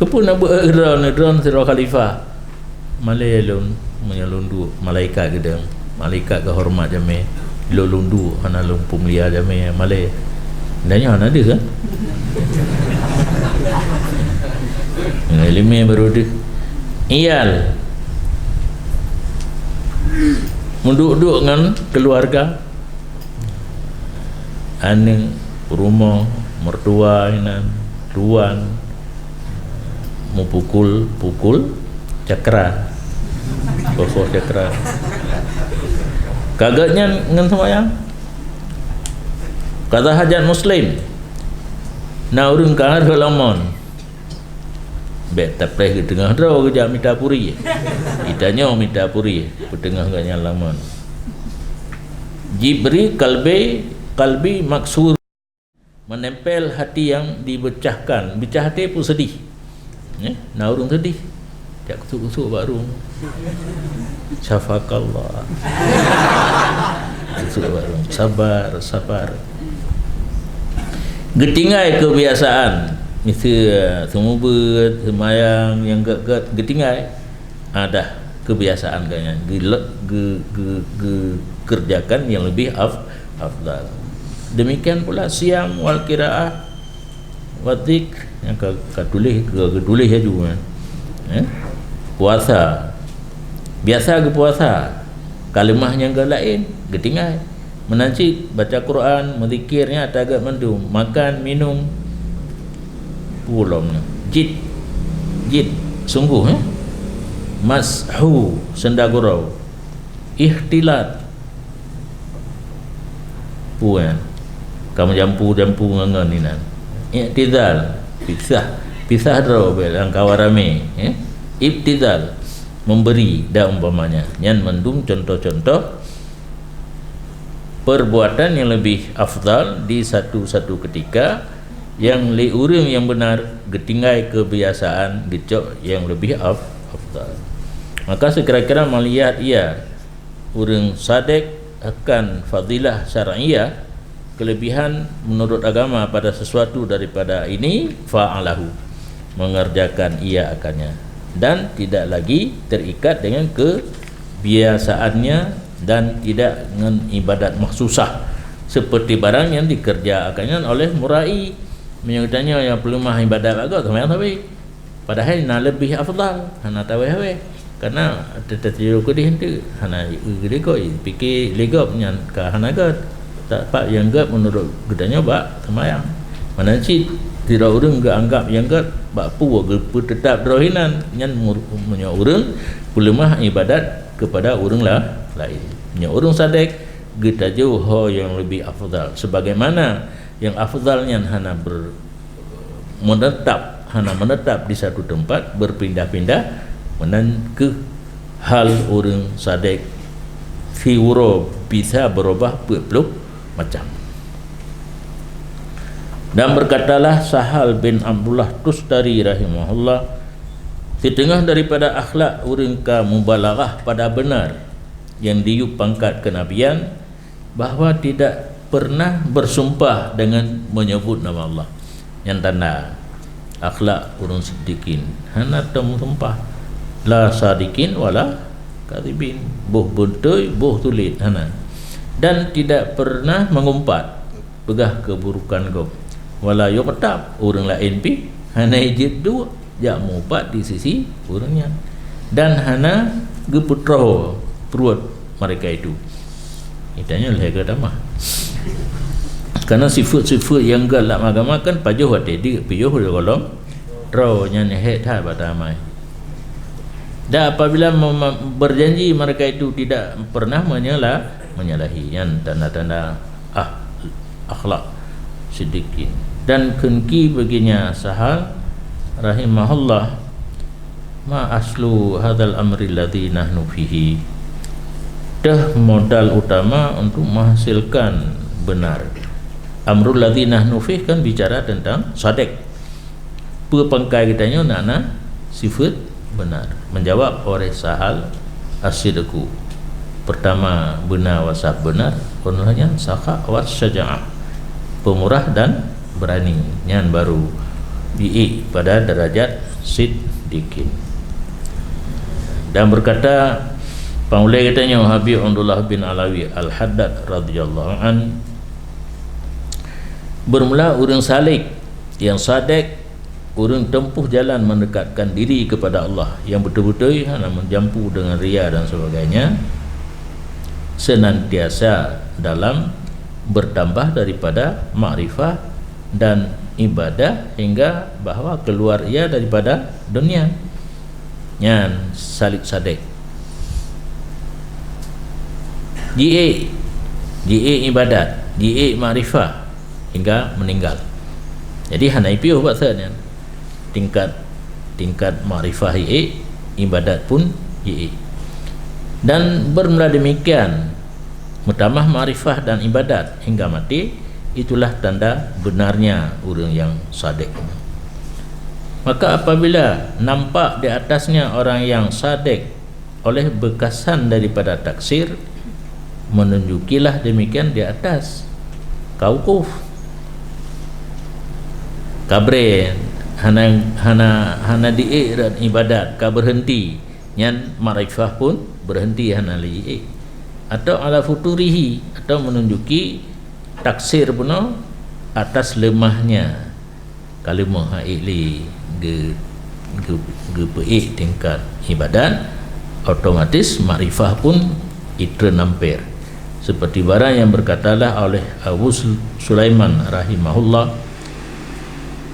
kepun nak beut ke roh ni drone sira khalifah malayalun menyalundu malaikat gedang malaikat kehormat jami lo lundu hana lung pemulia jami malay danya hana ada kan ilmu baru dia iyal menduduk dengan keluarga aning rumah mertua inan tuan mau pukul cakra bosok cakra kagaknya dengan sembahyang kata hajat muslim na urang kahar halamon bet tapre ke tengah draw ke jam minta puri itanya minta puri petengah ganya laman jibri kalbi maksur menempel hati yang dibecahkan becah hati pun sedih na urang sedih tak kusuk-kusuk baru syafakallah kusuk baru sabar getingai kebiasaan misal semubut semayang yang getingai ada kebiasaan kayaknya kerjakan yang lebih afdal. Demikian pula siam wal qiraah wa dzikr yang ketulis ya juga puasa biasa ke puasa kalimah yang lain getingai menajid baca Quran menzikirnya tagak mendung makan minum pulomnya jid sungguh mashu sendagurau ihtilat puan kamu jampu ngangan ni nan i'tidal pisah draw belang kawarame ibtidal memberi dah umpamanya yang mendung contoh-contoh perbuatan yang lebih afdal di satu-satu ketika yang li urang yang benar getinggai kebiasaan gecok yang lebih afdal. Maka sekira-kira melihat ia urang sadek akan fadilah syar'iyah kelebihan menurut agama pada sesuatu daripada ini fa'alahu mengerjakan ia akannya dan tidak lagi terikat dengan kebiasaannya dan tidak dengan ibadat maksusah seperti barang yang dikerjakan oleh murai. Menyangkutnya yang pelumah ibadat agak sembahyang tapi padahal nak lebih afdal hana taweh karena tertidur ke dia hana legap fikir legap nyan ka hana gad tak pak yang gad menurut gedanya bak sembahyang mana si tidak urang ke anggap yang gad bak pu tetap rohinan nyan punya urang pelumah ibadat kepada urang lah lain punya urang sadek kita jauh yang lebih afdal sebagaimana yang afdalnya hana menetap di satu tempat berpindah-pindah menan ke hal orang sadek fiuro bisa berubah peluk macam. Dan berkatalah Sahal bin Abdullah Tustari rahimahullah, setengah daripada akhlak orang ka mubalaghah pada benar yang diup pangkat kenabian bahawa tidak pernah bersumpah dengan menyebut nama Allah. Yang tanda akhlak urun siddiqin hana temu sumpah la sadiqin wala kadhibin buh buntuy buh tulit hana, dan tidak pernah mengumpat pegah keburukan kau wala yuqtab orang lain pi hana ijid dua jak mumpat di sisi orangnya dan hana geputro perut mereka itu. Itanya lega damah. Karena sifat-sifat yang galak agama kan pajuh hati di pijuh di kolom roh nyan het ha batamai. Dan apabila berjanji mereka itu tidak pernah menyalahi yang tanda-tanda akhlak siddiqin. Dan kenki baginya Sahal rahimahullah, ma aslu hadzal amri alladhi nahnu fihi, dah modal utama untuk menghasilkan benar. Amrul ladzi nahnu fih kan bicara tentang sadek. Pepangkai kitanya nak sifat benar. Menjawab oleh Sahal as-sidqu. Pertama benar wasab benar, keduanya sakha was syaja'ah. Pemurah dan berani. Yang baru bi'i pada derajat siddiqin. Dan berkata Paulai katanya Habib Abdullah bin Alawi Al-Haddad radhiyallahu an, bermula orang salik yang sadek, orang tempuh jalan mendekatkan diri kepada Allah yang betul-betul menjampu dengan ria dan sebagainya, senantiasa dalam bertambah daripada makrifah dan ibadah hingga bahawa keluar ia daripada dunia. Yang salik sadek GA ibadat, GA makrifah hingga meninggal. Jadi hana ipiuh bahasanya tingkat makrifah ibadat pun dan bermula demikian mutamah makrifah dan ibadat hingga mati. Itulah tanda benarnya orang yang sadek. Maka apabila nampak di atasnya orang yang sadek oleh bekasan daripada taksir, menunjukilah demikian di atas kaukuf kabre hana di'i dan ibadat ka berhenti nyan makrifah pun berhenti hana li'i atau ala futurihi atau menunjuki taksir pun atas lemahnya kalimah ili ge tingkat ibadat, otomatis makrifah pun itra nampir. Seperti barang yang berkatalah oleh Abu Sulaiman rahimahullah,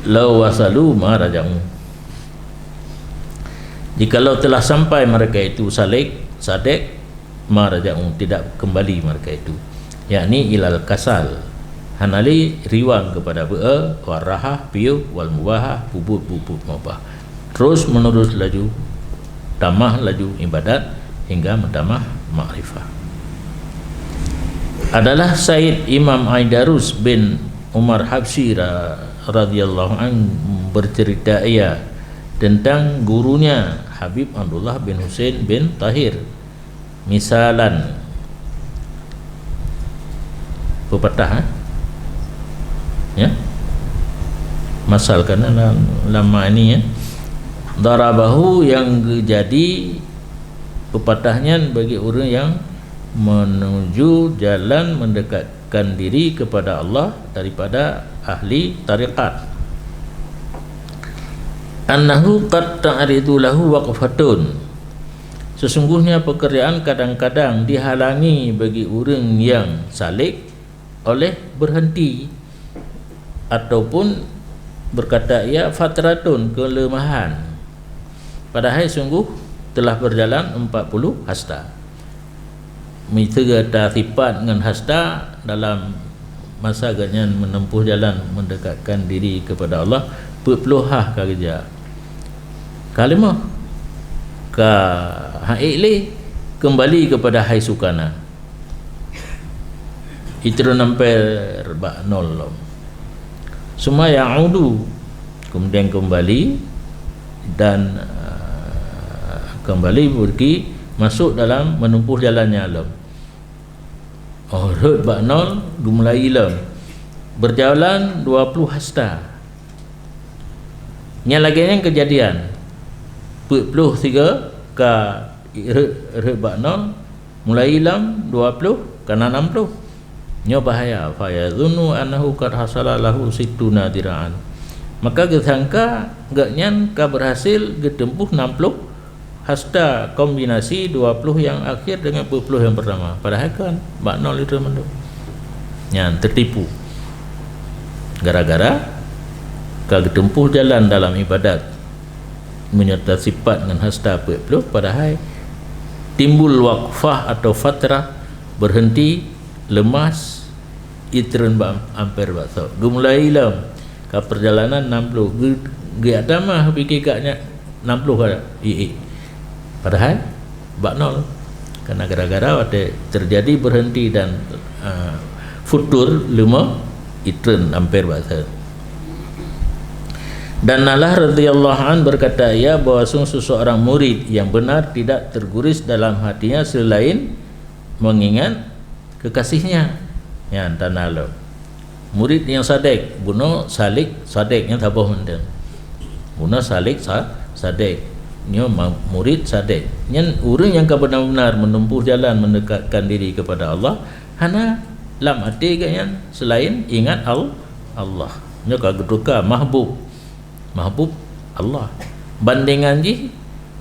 law wasalu ma raja'u, jikalau telah sampai mereka itu sadek ma raja'u, tidak kembali mereka itu, yakni ilal kasal, hanali riwang kepada be'a warahah piu wal mubahah bubut mubah, terus menerus laju tamah laju ibadat hingga mentamah makrifah. Adalah Said Imam Aidarus bin Umar Habsyi radhiyallahu an bercerita ia tentang gurunya Habib Abdullah bin Husain bin Tahir. Misalan pepatah ya, masal karena lama ini ya, darabahu yang jadi pepatahnya bagi orang yang menuju jalan mendekatkan diri kepada Allah daripada ahli tariqat. Annahu qad ta'ridu lahu waqfatun, sesungguhnya pekerjaan kadang-kadang dihalangi bagi orang yang salik oleh berhenti ataupun berkata ia fatratun, kelemahan, padahal sungguh telah berjalan 40 hasta. Mitega sifat dengan hasta dalam masa ganyan menempuh jalan mendekatkan diri kepada Allah berpeluhah kerja kalimah ka haile kembali kepada hai sukana itu nampel ba nol semua ya'udu, kemudian kembali dan kembali pergi masuk dalam menempuh jalannya alam. Rud ba nol mulai ilam berjalan 20 hasta. Nya lagi yang kejadian 43 ka rud ba nol mulai ilam 20 kana 60. Nya bahaya fa yazunnu annahu qad hasala lahu sittuna diraan, maka gesangka gaknyan ka berhasil getempuh 60 hasta kombinasi 20 yang akhir dengan 20 yang pertama, padahal kan baknol itu mendu nya tertipu gara-gara ka getempuh jalan dalam ibadat menyerta sifat dengan hasta 40, padahal timbul waqfah atau fatrah, berhenti, lemas, itren hampir bakso gemulai ilam ka perjalanan 60 ge adamah fikir kaknya 60 kada padahal baknol karena gara-gara ada terjadi berhenti dan futur lima itren hampir bakso. Dan Nalah radhiyallahu an berkata ya bahwa seseorang murid yang benar tidak terguris dalam hatinya selain mengingat kekasihnya. Ya tanalo murid yang sadek buno salik sadeknya tabah menden buno salik sadek nyo murid sadek nyen urang yang benar-benar menempuh jalan mendekatkan diri kepada Allah hana lam hati ganyan selain ingat Allah nyo kageduka mahbub Allah bandingan ji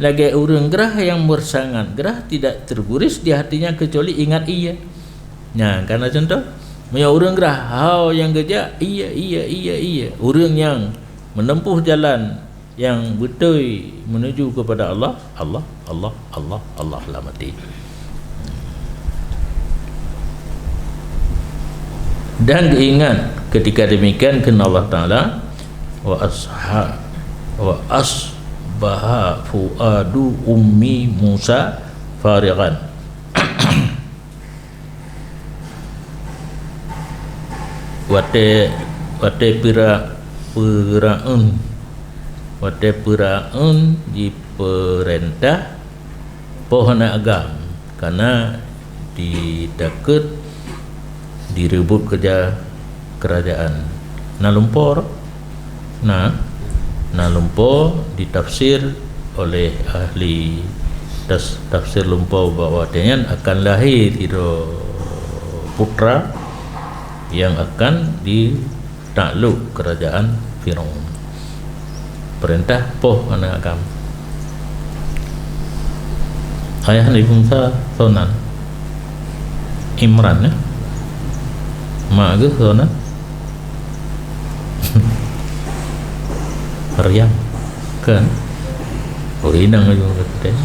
lagi urang gerah yang bersangat gerah tidak terguris di hatinya kecuali ingat ia. Nah, karena contoh punya orang gerah hau yang kerja iya orang yang menempuh jalan yang betul menuju kepada Allah lah mati. Dan ingat ketika demikian kena Allah Ta'ala wa asbaha fuadu ummi Musa farighan. Wate piraun diperintah pohon agam karena didekat direbut kerajaan nalumpur ditafsir oleh ahli tafsir lumpur bahawa dia akan lahir itu putra yang akan ditakluk kerajaan Firaun. Perintah poh anak agam. Ayah Nabi Musa sonan Imran ya. Mak ke sonan Maryam kan. Oh inang aja kata.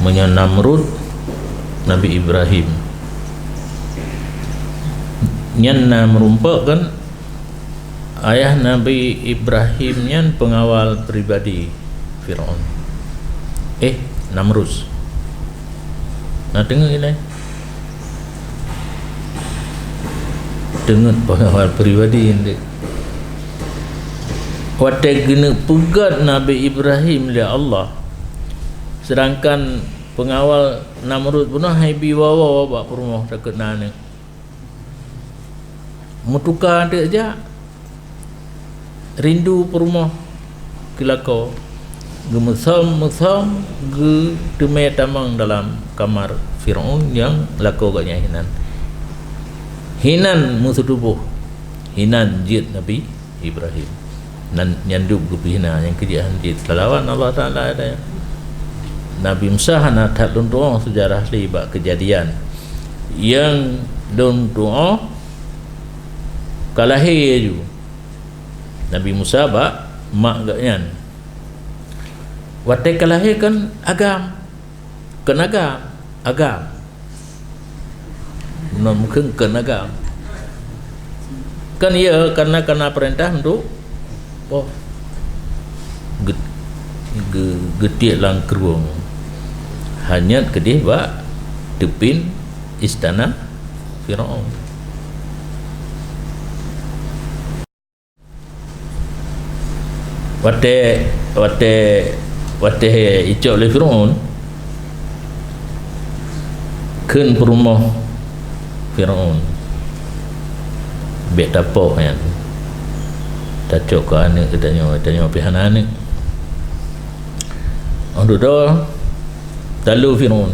Namrud Nabi Ibrahim nyan merumpak kan ayah Nabi Ibrahim nyan pengawal pribadi Firaun Namrud dengar ini dengar pengawal pribadi ini wadah gena pegat Nabi Ibrahim oleh Allah, sedangkan pengawal Namrud pun haibi wawa bak rumah dekat nane mutuka dia aja rindu rumah kelakau Gemusam ge temai tamang dalam kamar Firaun yang laku agaknya hinan musuh tubuh, hinan jid Nabi Ibrahim dan nyanduk hina yang kejadian jid lawan Allah Ta'ala ada Nabi Musa hana tak doa sejarah libat kejadian yang doa kalahir ju Nabi Musa bak mak gaknyan watai kalahir kan agam mungkin agam kan ia karena perintah untuk getik lang keruang hanya kedih bak tepin istana Firaun. Wate icok le Firaun keun perumah Firaun bet tapok kan tacok ke anak tanya pihana anak orang lalu Firaun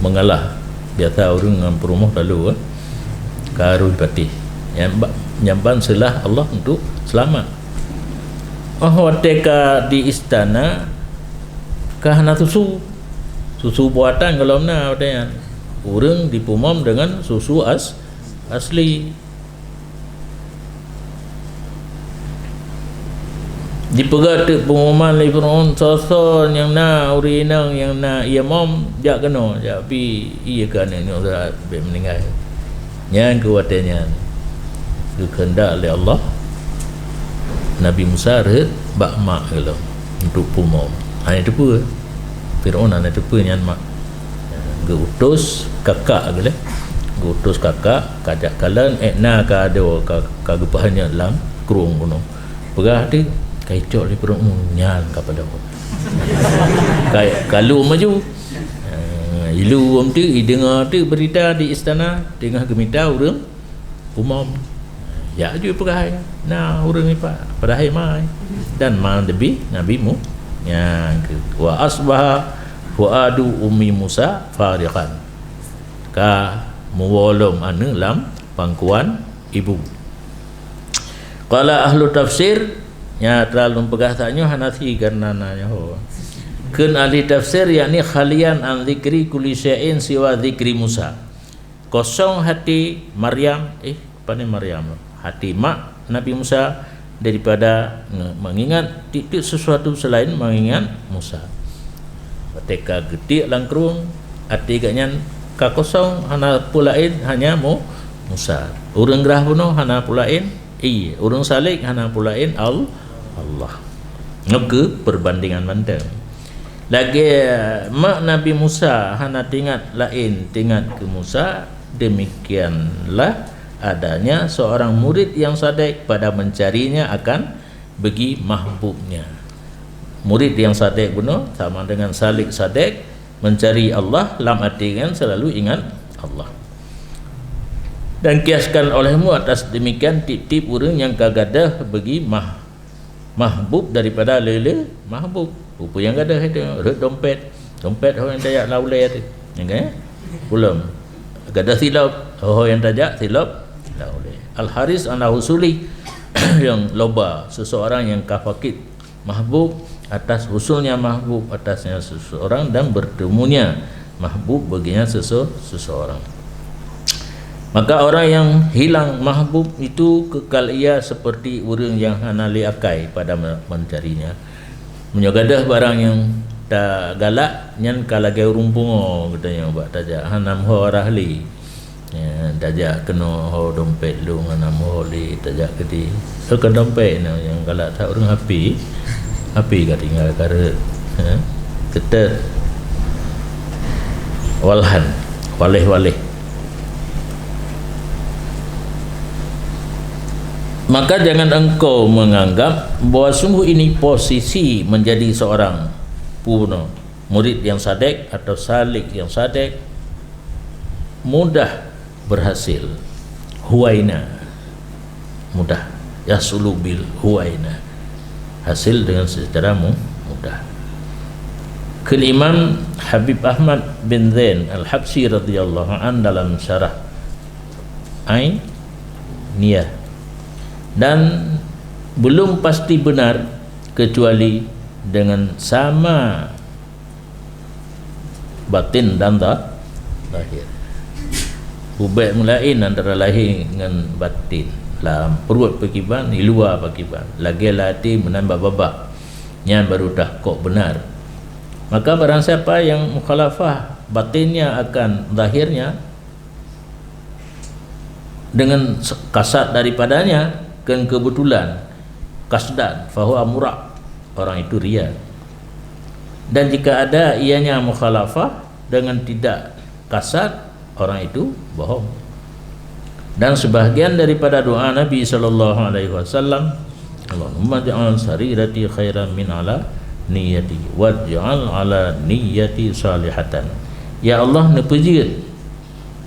mengalah biasa orang dengan perumah lalu karun patih nyamban selah Allah untuk selamat. Wateka di istana kahana susu buatan kalau na ada orang dipumam dengan susu asli dipegat pengumuman li Firaun sosok yang na urinang yang na ia mom jak kena jak pi ia kan ni sudah meninggal yang kuatnya kehendak oleh Allah Nabi Musa red bak mak kalau untuk pumom hanya depa Firaun hanya depa nyan mak geutus kakak gele geutus kakak kajak kalan na ka ada ka gepahnya dalam kerung gunung pegah dia kaicok li Firaun nyan kepada kalau maju ilu om tu dengar tu berita di istana tengah gemita urang pumom ya ju pegai nah urang ni pak pada hai mai dan mal debi nabi mu yang wa asbaha fuadu ummi Musa fariqan ka muwalum anu lam pangkuan ibu. Qala ahlu tafsir ya terlalu pegah tanya Hanafi karena nanya kun ahli tafsir yakni khalian an zikri kulli syai'in siwa zikri Musa kosong hati Maryam apa ni Maryam hati mak Nabi Musa daripada mengingat titik sesuatu selain mengingat Musa. Ketika gedik langkrung hati gaknya ka kosong hana pulain hanya Musa. Urang gerah puno hana pulain urang salik hana pulain Allah. Ngke perbandingan mantap. Lagi mak Nabi Musa hana tingat lain tingat ke Musa demikianlah adanya seorang murid yang sadek pada mencarinya akan bagi mahbubnya. Murid yang sadek benar sama dengan salik sadek mencari Allah lam arti kan selalu ingat Allah. Dan kiaskan olehmu atas demikian tip-tip orang yang kagadah bagi mahbub daripada lele mahbub. Rupa yang gadah itu dompet orang yang dayak laulai tu. Kan? Belum. Gadah silap orang yang dayak silap Al-Haris an-Husuli yang loba seseorang yang kafakit mahbub atas usulnya mahbub atasnya seseorang dan bertemunya mahbub baginya seseorang. Maka orang yang hilang mahbub itu kekal ia seperti orang yang hanali akai pada mencarinya. Menyogadah barang yang tak galak nyan kalagai rumpungo katanya buat tajak hanam ho rahli. Ya, tajak kena ho dompet lu hanam ho li tajak kedi. Ke dompet no yang galak tak orang api ka tinggal karet. Ketet walhan waleh. Maka jangan engkau menganggap bahawa sungguh ini posisi menjadi seorang puno murid yang sadek atau salik yang sadek mudah berhasil huwaina mudah yasulu bil huwaina hasil dengan secara mudah. mudah. Imam Habib Ahmad bin Zain Al-Habsyi radhiyallahu an dalam syarah Ainiyah, dan belum pasti benar kecuali dengan sama batin dan lahir. Hubab mulain antara lahir dengan batin. Dalam perut pakiban, di luar pakiban. Lagi latih menambah babak. Yang baru dah kok benar. Maka barang siapa yang mukhalafah batinnya akan zahirnya dengan kasat daripadanya kan kebetulan kasdan fahuwa murad, orang itu riya. Dan jika ada ianya mukhalafah dengan tidak kasat, orang itu bohong. Dan sebahagian daripada doa Nabi sallallahu alaihi wasallam, Allahumma ja'al sarirati khairan min ala niyati waj'al ala niyati salihatan. Ya Allah, nepejit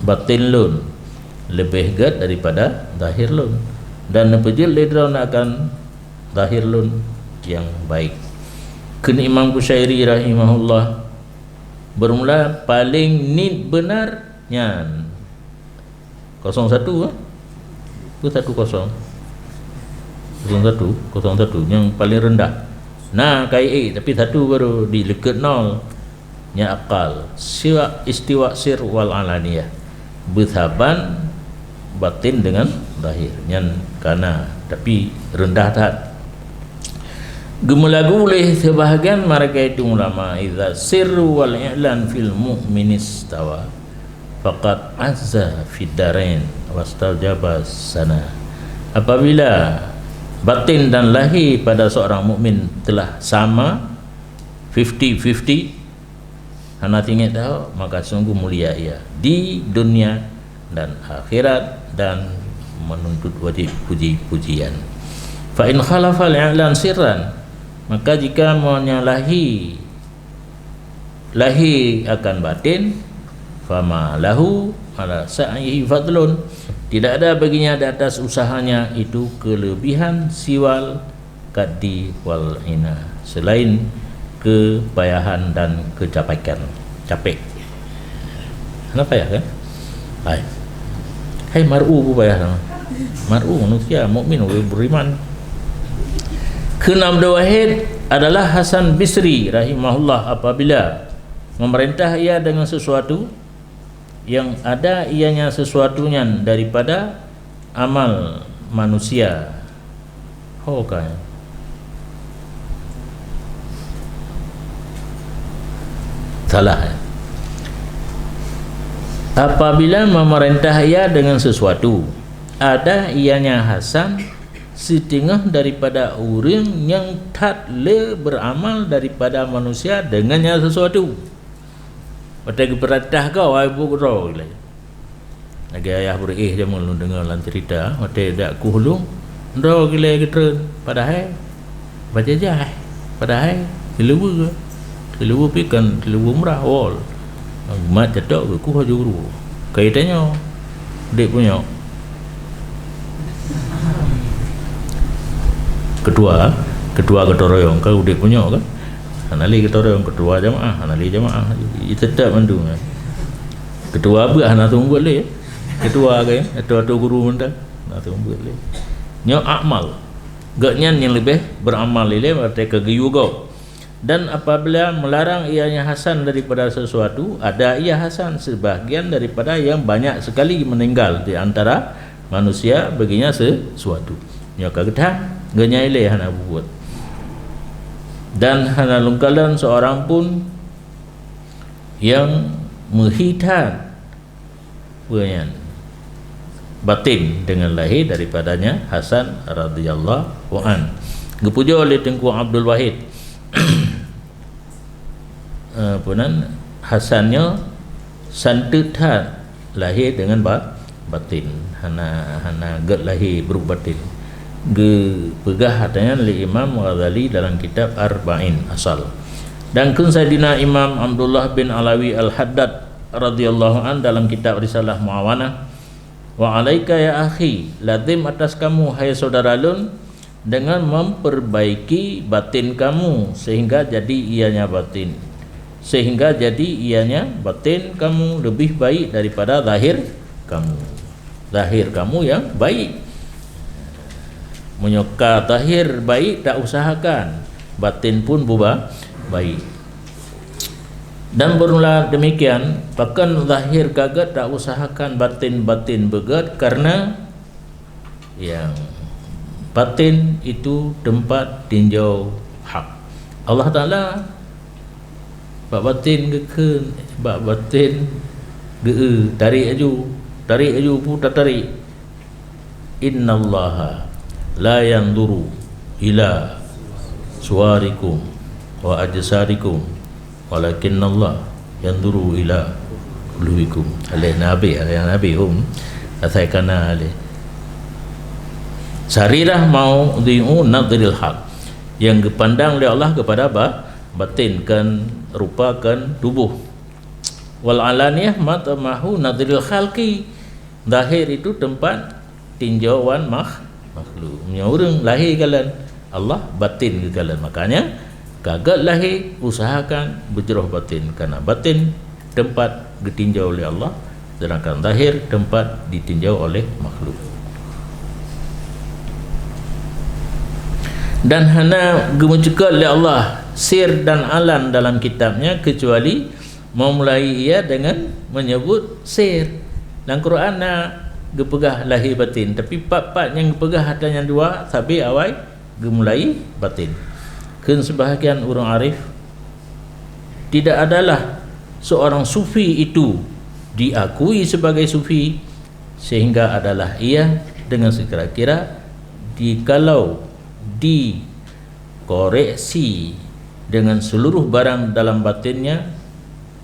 batin lun lebih gad daripada zahir lun, dan nepejit ledron akan zahir lun yang baik. Kun Imam Qushairi rahimahullah bermula paling nit benarnya 01 itu 10 01 yang paling rendah. Nah, KIA tapi satu baru di dekat nol nya akal. Siwa istiwa sir wal alaniyah. Bersaban batin dengan zahir. Yang kana tapi rendah tak. Gemulagu oleh sebahagian mereka itu ulama, idza sirru wal i'lan fil mu'minis tawa faqad azza fid darain wastajaba sana. Apabila batin dan lahir pada seorang mukmin telah sama 50-50, hana tinggal tahu, maka sungguh mulia ia di dunia dan akhirat dan menuntut wajib puji-pujian. Fa in khalafa al-i'lan sirran, maka jika maunya lahir akan batin, fama lahu ala sa'ihi fadlun, tidak ada baginya di atas usahanya itu kelebihan siwal kaddi wal ina, selain kepayahan dan kecapaian. Capek kenapa ya kan? Hai mar'u payah, mar'u manusia mukmin beriman. Keenam wahid adalah Hasan Bisri rahimahullah, apabila memerintah ia dengan sesuatu yang ada ianya sesuatunya daripada amal manusia. Kan? Salah. Apabila memerintah ia dengan sesuatu, ada ianya Hasan setengah daripada orang yang tak le beramal daripada manusia dengannya sesuatu. Pada keperintah kau ibu kau lagi. Lagi ayah beri jamu lu dengar lan cerita, pada dak kuhulung, ndo gila kita padahal baca jah, padahal keluar pikan keluar murah wall. Mat cetok ke ku hajuru. Kaitannya dek punya ketua ketoroyong kau dek punya kan. Anali ketoroyong ketua jamaah, anali jamaah itu tetap mandu. Ketua apa hana tunggu le. Ketua ke, ketua tu guru menda. Nak tunggu le. Nyo amal. Gaknyan yang lebih beramal le mereka geyu go. Dan apabila melarang ianya Hasan daripada sesuatu, ada ia Hasan sebahagian daripada yang banyak sekali meninggal di antara manusia baginya sesuatu. Nyo kagetah ganyai hana buat. Dan hana lungkalan seorang pun yang menghitan batin dengan lahir daripadanya Hasan radhiyallahu an. Dipuja oleh Tengku Abdul Wahid. Punan Hasannya santutat lahir dengan batin, hana gad lahir berubah batin. Pegah hatanya oleh Imam Ghazali dalam kitab Arba'in Asal. Dan kun Sayyidina Imam Abdullah bin Alawi Al-Haddad radhiyallahu an dalam kitab Risalah Muawanah, wa alaika ya akhi, lazim atas kamu hai saudara lun, dengan memperbaiki batin kamu sehingga jadi ianya batin, sehingga jadi ianya batin kamu lebih baik daripada zahir kamu. Zahir kamu yang baik. Menyuka zahir baik tak usahakan, batin pun berubah baik. Dan bermula demikian, bahkan zahir gagat tak usahakan batin-batin begat, karena yang batin itu tempat tinjau hak Allah Ta'ala. Bak batin ke bak batin ge tarik aju pun tak tarik. Innallaha la yanzuru ila suwarikum wa ajsarikum walakinnallah yanzuru ila qulubikum. Alih nabi asai kana alih sarirah mau diu nadril haq, yang dipandang oleh Allah kepada batin kan rupa kan tubuh. Wal alaniyah matamahu nadril khalqi, zahir itu tempat tinjauan makhluk. Punya orang lahir kalan Allah, batin ke kalan. Makanya gagal lahir usahakan berjerah batin, karena batin tempat ditinjau oleh Allah, sedangkan zahir tempat ditinjau oleh makhluk. Dan hana gemucukal oleh Allah sir dan alan dalam kitabnya, kecuali memulai ia dengan menyebut sir. Dalam Quran nak gepegah lahir batin, tapi part-part yang gepegah ada yang dua sabi awal gemulai batin. Kan sebahagian orang arif tidak adalah seorang sufi itu diakui sebagai sufi, sehingga adalah ia dengan sekira-kira kalau dikoreksi dengan seluruh barang dalam batinnya,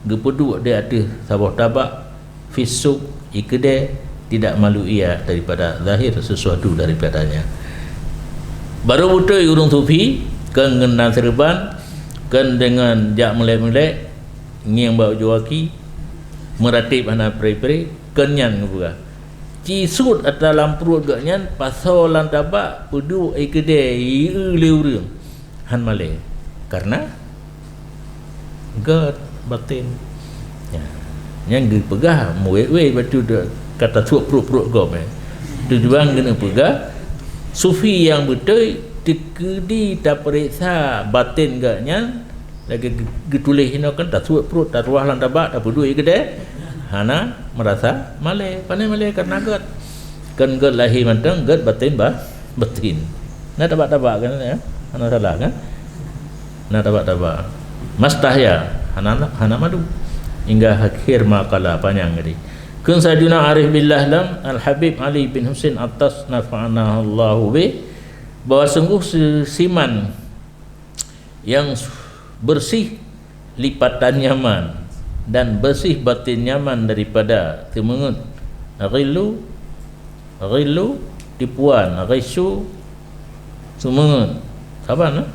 gepeduk dia ada sabah tabak fisuk ikede, tidak malu ia daripada zahir sesuatu daripadanya. Baru betul urung sufi kan dengan serban, kan dengan jak melek-melek ngiang bau juaki meratip anak peri-peri kenyan juga cisut dalam perut gaknyan pasal lantabak pedu ikede leurung han male, karena gad batin ya yang dipegah muwe batu kata suap perut gom tujuan kena pegah sufi yang betul dikedi tak periksa batin gaknyan lagi getulih hina kan tak suap perut tak ruah lantabak tak pedu ikede hana merasa male pandai male karena gad kan gad lahir mantang gad batin batin na tabak-tabak kan ya hana salah kan na tabak-tabak mastahya hana madu hingga akhir makalah panjang tadi. Kun Sayyidina Arif Billah Lam Al-Habib Ali bin Husain atas nafa'ana Allahu bi, bahwa sungguh siman yang bersih lipatan nyaman dan bersih batin nyaman daripada temengut ghilu tipuan, ghisu semengut saban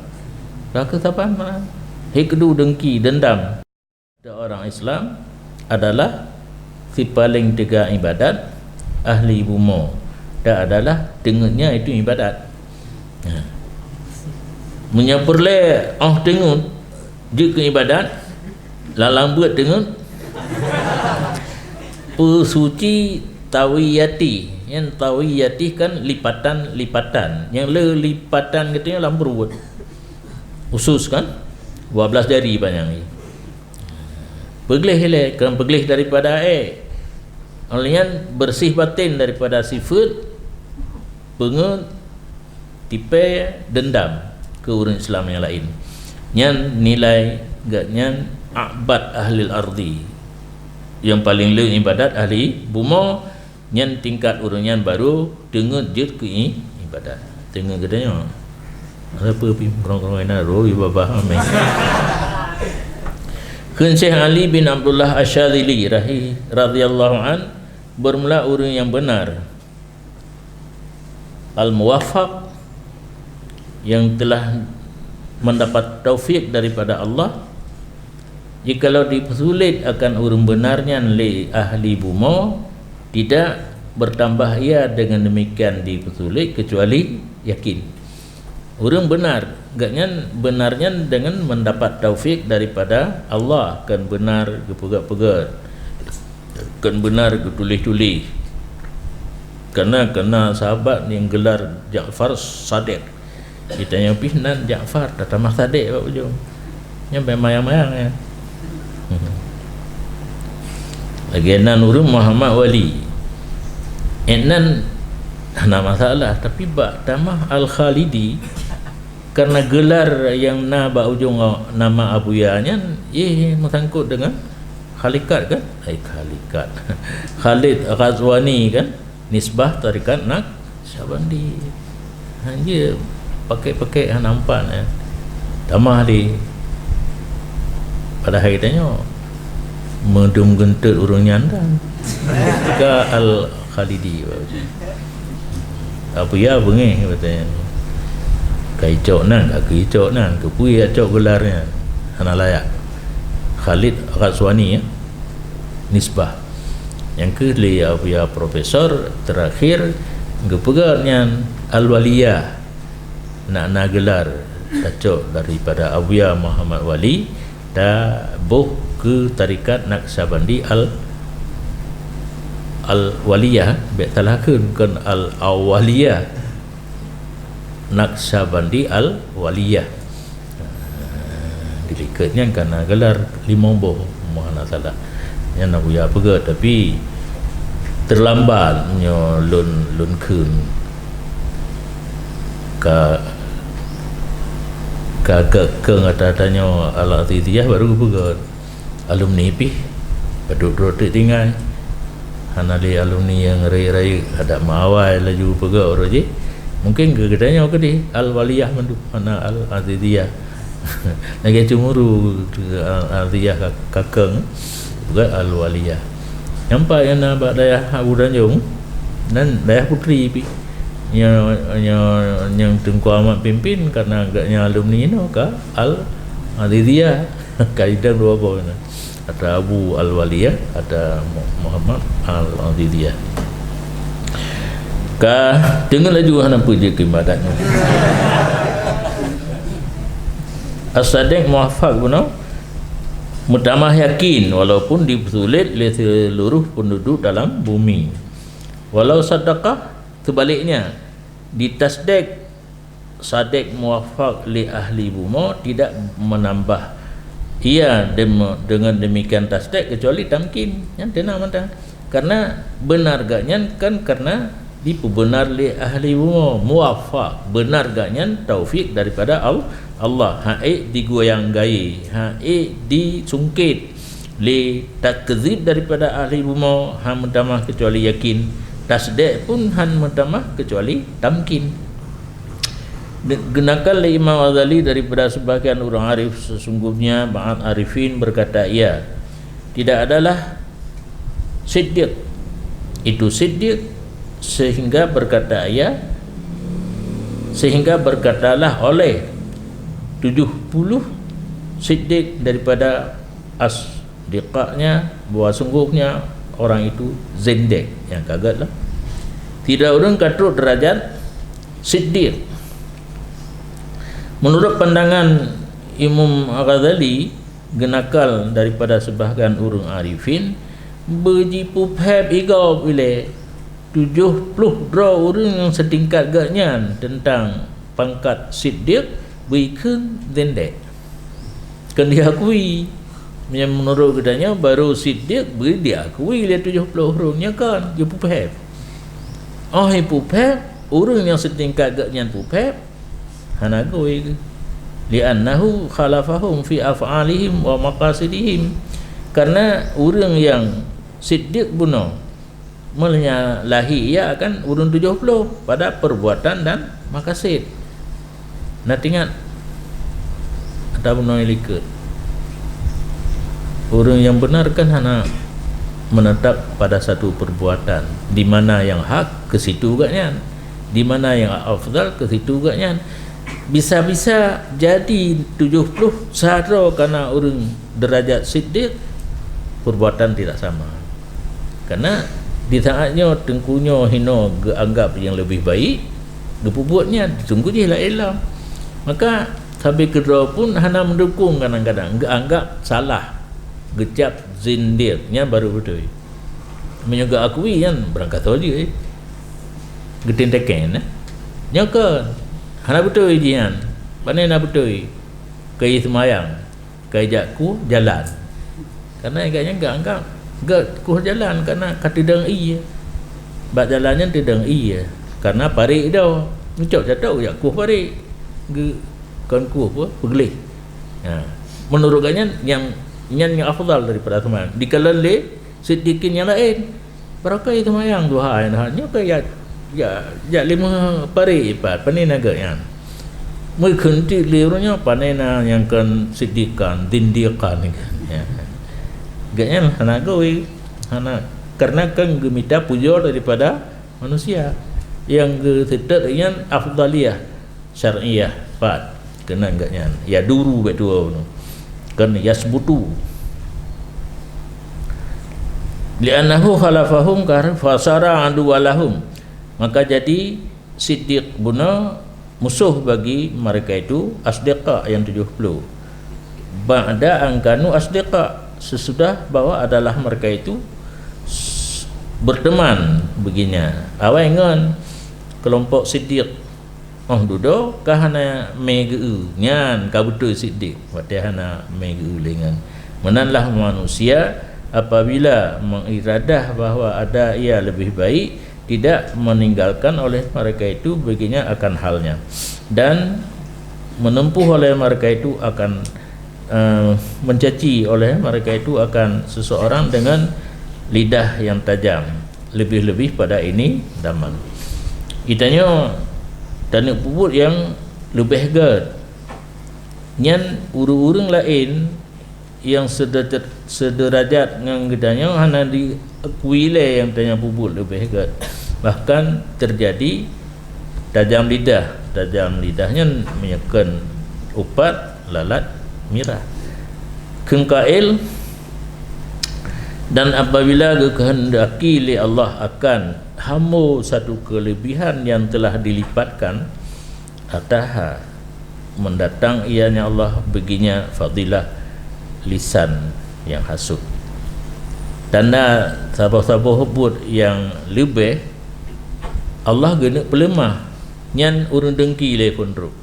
raka saban mana hikdu dengki dendam. Orang Islam adalah si paling tiga ibadat ahli bumo, dan adalah dengarnya itu ibadat. Menyapurle dengar jika ibadat lalang buat dengar pesuci tawiyati, yang tawiyati kan lipatan yang lipatan katanya lampu buat usus kan 12 jari panjang ni pegelih hele kan pegelih daripada alian bersih batin daripada sifat pengut tipe dendam ke orang Islam yang lain. Nyan nilai gaknyan abad ahli ardi, yang paling le ibadat ahli bumi. Nyan tingkat orang yang baru dengar je ke ibadat dengar katanya apa pi kurang-kurang ina ro baba amin. Kun Syekh Ali bin Abdullah Asy-Syadzili radhiyallahu an bermula orang yang benar, al-muwaffaq, yang telah mendapat taufik daripada Allah. Jikalau dipersulit akan urung benarnya oleh ahli bumo, tidak bertambah ia dengan demikian dipersulit kecuali yakin. Orang benar, agaknya benarnya dengan mendapat taufik daripada Allah, kan benar ke pegat-pegat, kan benar ke tulis-tulis. Kena sahabat yang gelar Ja'far Sadiq, kita yang pihnan Ja'far tatamah Sadiq Pak Ujung, yang mayang-mayang ya. Lagi nan urang Muhammad Wali, enan nak masalah, tapi bak tamah Al-Khalidi karena gelar yang ba ujung nama abuyanya bersangkut dengan Khalikat kan, Khalikat Khalid Ghazwani kan, nisbah tarikat Naqsyabandi. Dia pakai nampak tamah di pada hari tanya medum gentut urang nyandan ke Al-Khalidi apa ya bengih katanya kaicok nan kicok nan kepui acok gelarnya hana layak Khalid Ghazwani ya, nisbah yang keli ya profesor terakhir gepegatnya Al-Waliyah nak gelar acok daripada Abuya Muhammad Wali dah buh ke tarikat Naqsyabandi Al-Waliyah betalakun kan Al-Awaliyah Naqsyabandi Al-Waliyah. Delikatnya karena gelar limombo mohon salah yang nak buya pegat, tapi terlambat nyo lun kun ka ngata-tanyo Al-Atidiyah baru pegat alumni pi baduk tinggal hanali alumni yang rai ada mawai laju pegat orang je mungkin gedanya ke di Al-Waliyah mandu mana Al-Atidiyah lagi cemuru Al-Atidiyah kakeng juga Al-Waliyah nampak yang nak daya Abu Tanjung dan daya putri pi yang Tengku Ahmad pimpin karena agaknya alumni ini ke Al-Atidiyah kaidang dua apa ada Abu Al-Waliyah ada Muhammad Al-Atidiyah kah dengarlah juga apa je ibadatnya. As-Sadiq muwafaq benar mutamah yakin walaupun ditulis oleh seluruh penduduk dalam bumi. Walau sadaqah sebaliknya ditasdik Sadiq muwafaq li ahli bumi tidak menambah ia dengan demikian tasdik kecuali tamkin yang tenang mantang karena benar gaknya kan karena dibenar li ahli bumi muwafaq benar gaknya taufik daripada Allah ha'i digoyang gai ha'i disungkit li takzib daripada ahli bumi han mentamah kecuali yakin tasdik pun han mentamah kecuali tamkin. Gunakan oleh Imam Ghazali daripada sebahagian orang arif sesungguhnya ba'ad arifin berkata ia tidak adalah siddiq itu siddiq sehingga berkata ia sehingga berkatalah oleh 70 siddiq daripada asdiqanya bahwa sungguhnya orang itu zindiq yang kaget lah tidak orang katruk derajat siddiq. Menurut pandangan Imam Ghazali genakal daripada sebahagian urang arifin berjipu pheb igau bila 70 orang yang setingkat gaknya tentang pangkat siddiq berikun zindek kan diakui yang menurut katanya baru siddiq beri diakui oleh 70 orangnya kan jipu pheb jipu pheb orang yang setingkat gaknya pheb hanagoi li'annahu khalafahum fi af'alihim wa maqasidihim karena orang yang siddiq bunuh menyalahi ia akan urun 70 pada perbuatan dan maqasid nak ingat ada bunuh likat orang yang benar kan hana menetap pada satu perbuatan di mana yang hak ke situ gaknya di mana yang afdal ke situ gaknya bisa-bisa jadi 70 sahara karena orang derajat siddiq perbuatan tidak sama karena di saatnya tengkunya hina anggap yang lebih baik dia buatnya sungguh je lah elam Maka sampai kedua pun hana mendukung kadang-kadang, anggap salah, gecap zindirnya baru betul. Menyuga akui kan berangkat saja getin teken nyaka hana betul jian pandai na betul kai semayang kai jakku jalan karena agaknya enggak ku jalan karena katidang iya bak jalannya tidang iya karena parik dah ngucap jatuh ya ku parik ge kan ku apa pergelih menurut agaknya yang afdal daripada semayang dikala le sedikit yang lain berakai semayang dua hari hanya kayak ya lima pari ipat panen naga yang mungkin ti lirunya panen yang kan sidikan dindikan ya gaknya naga we hana karena kan gemita pujo daripada manusia yang tidak yang afdaliyah syar'iyah pat kena gaknya ya duru betul kan yasbutu li'annahu khalafahum fasara adu walahum maka jadi Siddiq guna musuh bagi mereka itu asdiqa yang 70 ba'da angkanu asdiqa sesudah bahwa adalah mereka itu berteman begininya awangan kelompok Siddiq dudo kahana megu nyan kabutu Siddiq watihana megu lengan menanlah manusia apabila mengiradah bahwa ada ia lebih baik tidak meninggalkan oleh mereka itu begininya akan halnya dan menempuh oleh mereka itu akan mencaci oleh mereka itu akan seseorang dengan lidah yang tajam lebih-lebih pada ini zaman itanya tanuk puput yang lebih gad nyan urung-urung lain yang sederajat dengan gedanya hanya diakui le yang tanya puput lebih gad bahkan terjadi tajam lidahnya menyekan upat lalat mirah kengkail dan apabila kehendaki li Allah akan hamu satu kelebihan yang telah dilipatkan ataha mendatang ianya Allah beginya fadilah lisan yang hasud tanda sabah-sabah hubud yang lebih Allah gena pelemah nyan urun dengki le pondruk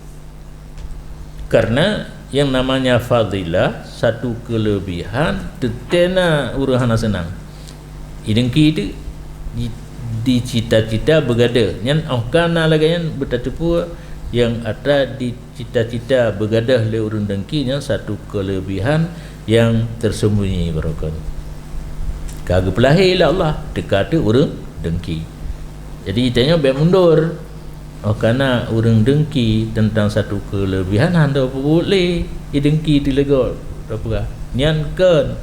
karena yang namanya fadilah satu kelebihan tetena urun hana senang idengki itu di cita-cita bergada nyan kana lagi nyan bertatupu yang ada di cita-cita bergadah le urun dengki nyan satu kelebihan yang tersembunyi barokah kagak pelahir lah Allah dekat urun dengki jadi tanya baik mundur karena urang dengki tentang satu kelebihan anda boleh dengki dilegol apa nyan kan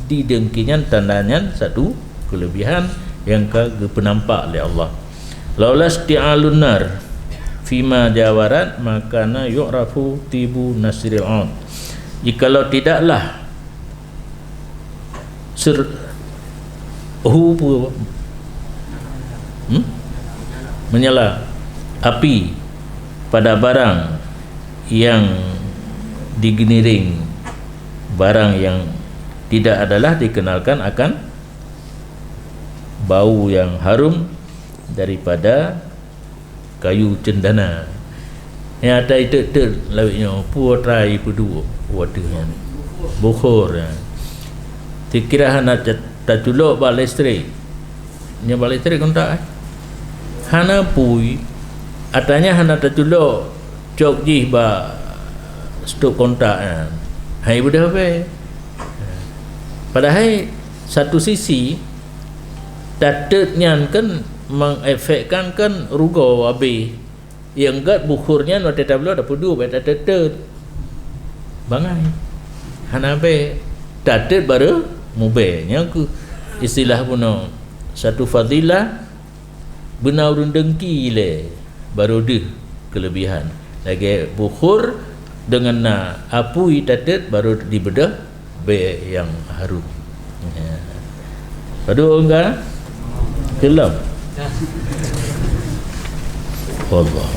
di dengkinya tandanya satu kelebihan yang kagak penampak oleh Allah laulas ti'alun nar fima jawarat makana yu'rafu tibu nasril aun jikalau tidaklah menyala api pada barang yang digeniring barang yang tidak adalah dikenalkan akan bau yang harum daripada kayu cendana yang ada itu lawiknya puatrai pedua waduhnya bukhur dikira hana taculok balestri nya balestri kontak hana pui atanya hana taculok cok jih ba stok kontak hai budah be padahal satu sisi tatetnya kan mengefekkan kan rugo wabi yang gat bukhurnya no tetablo da pudu be tatet bangai hana be tatet baru mube nya ku istilah puno satu fadilah benar urun dengki le baru deh kelebihan lagi bukhur dengan na apui tatet baru dibedah be yang harum ya. Padu enggak gelap Allah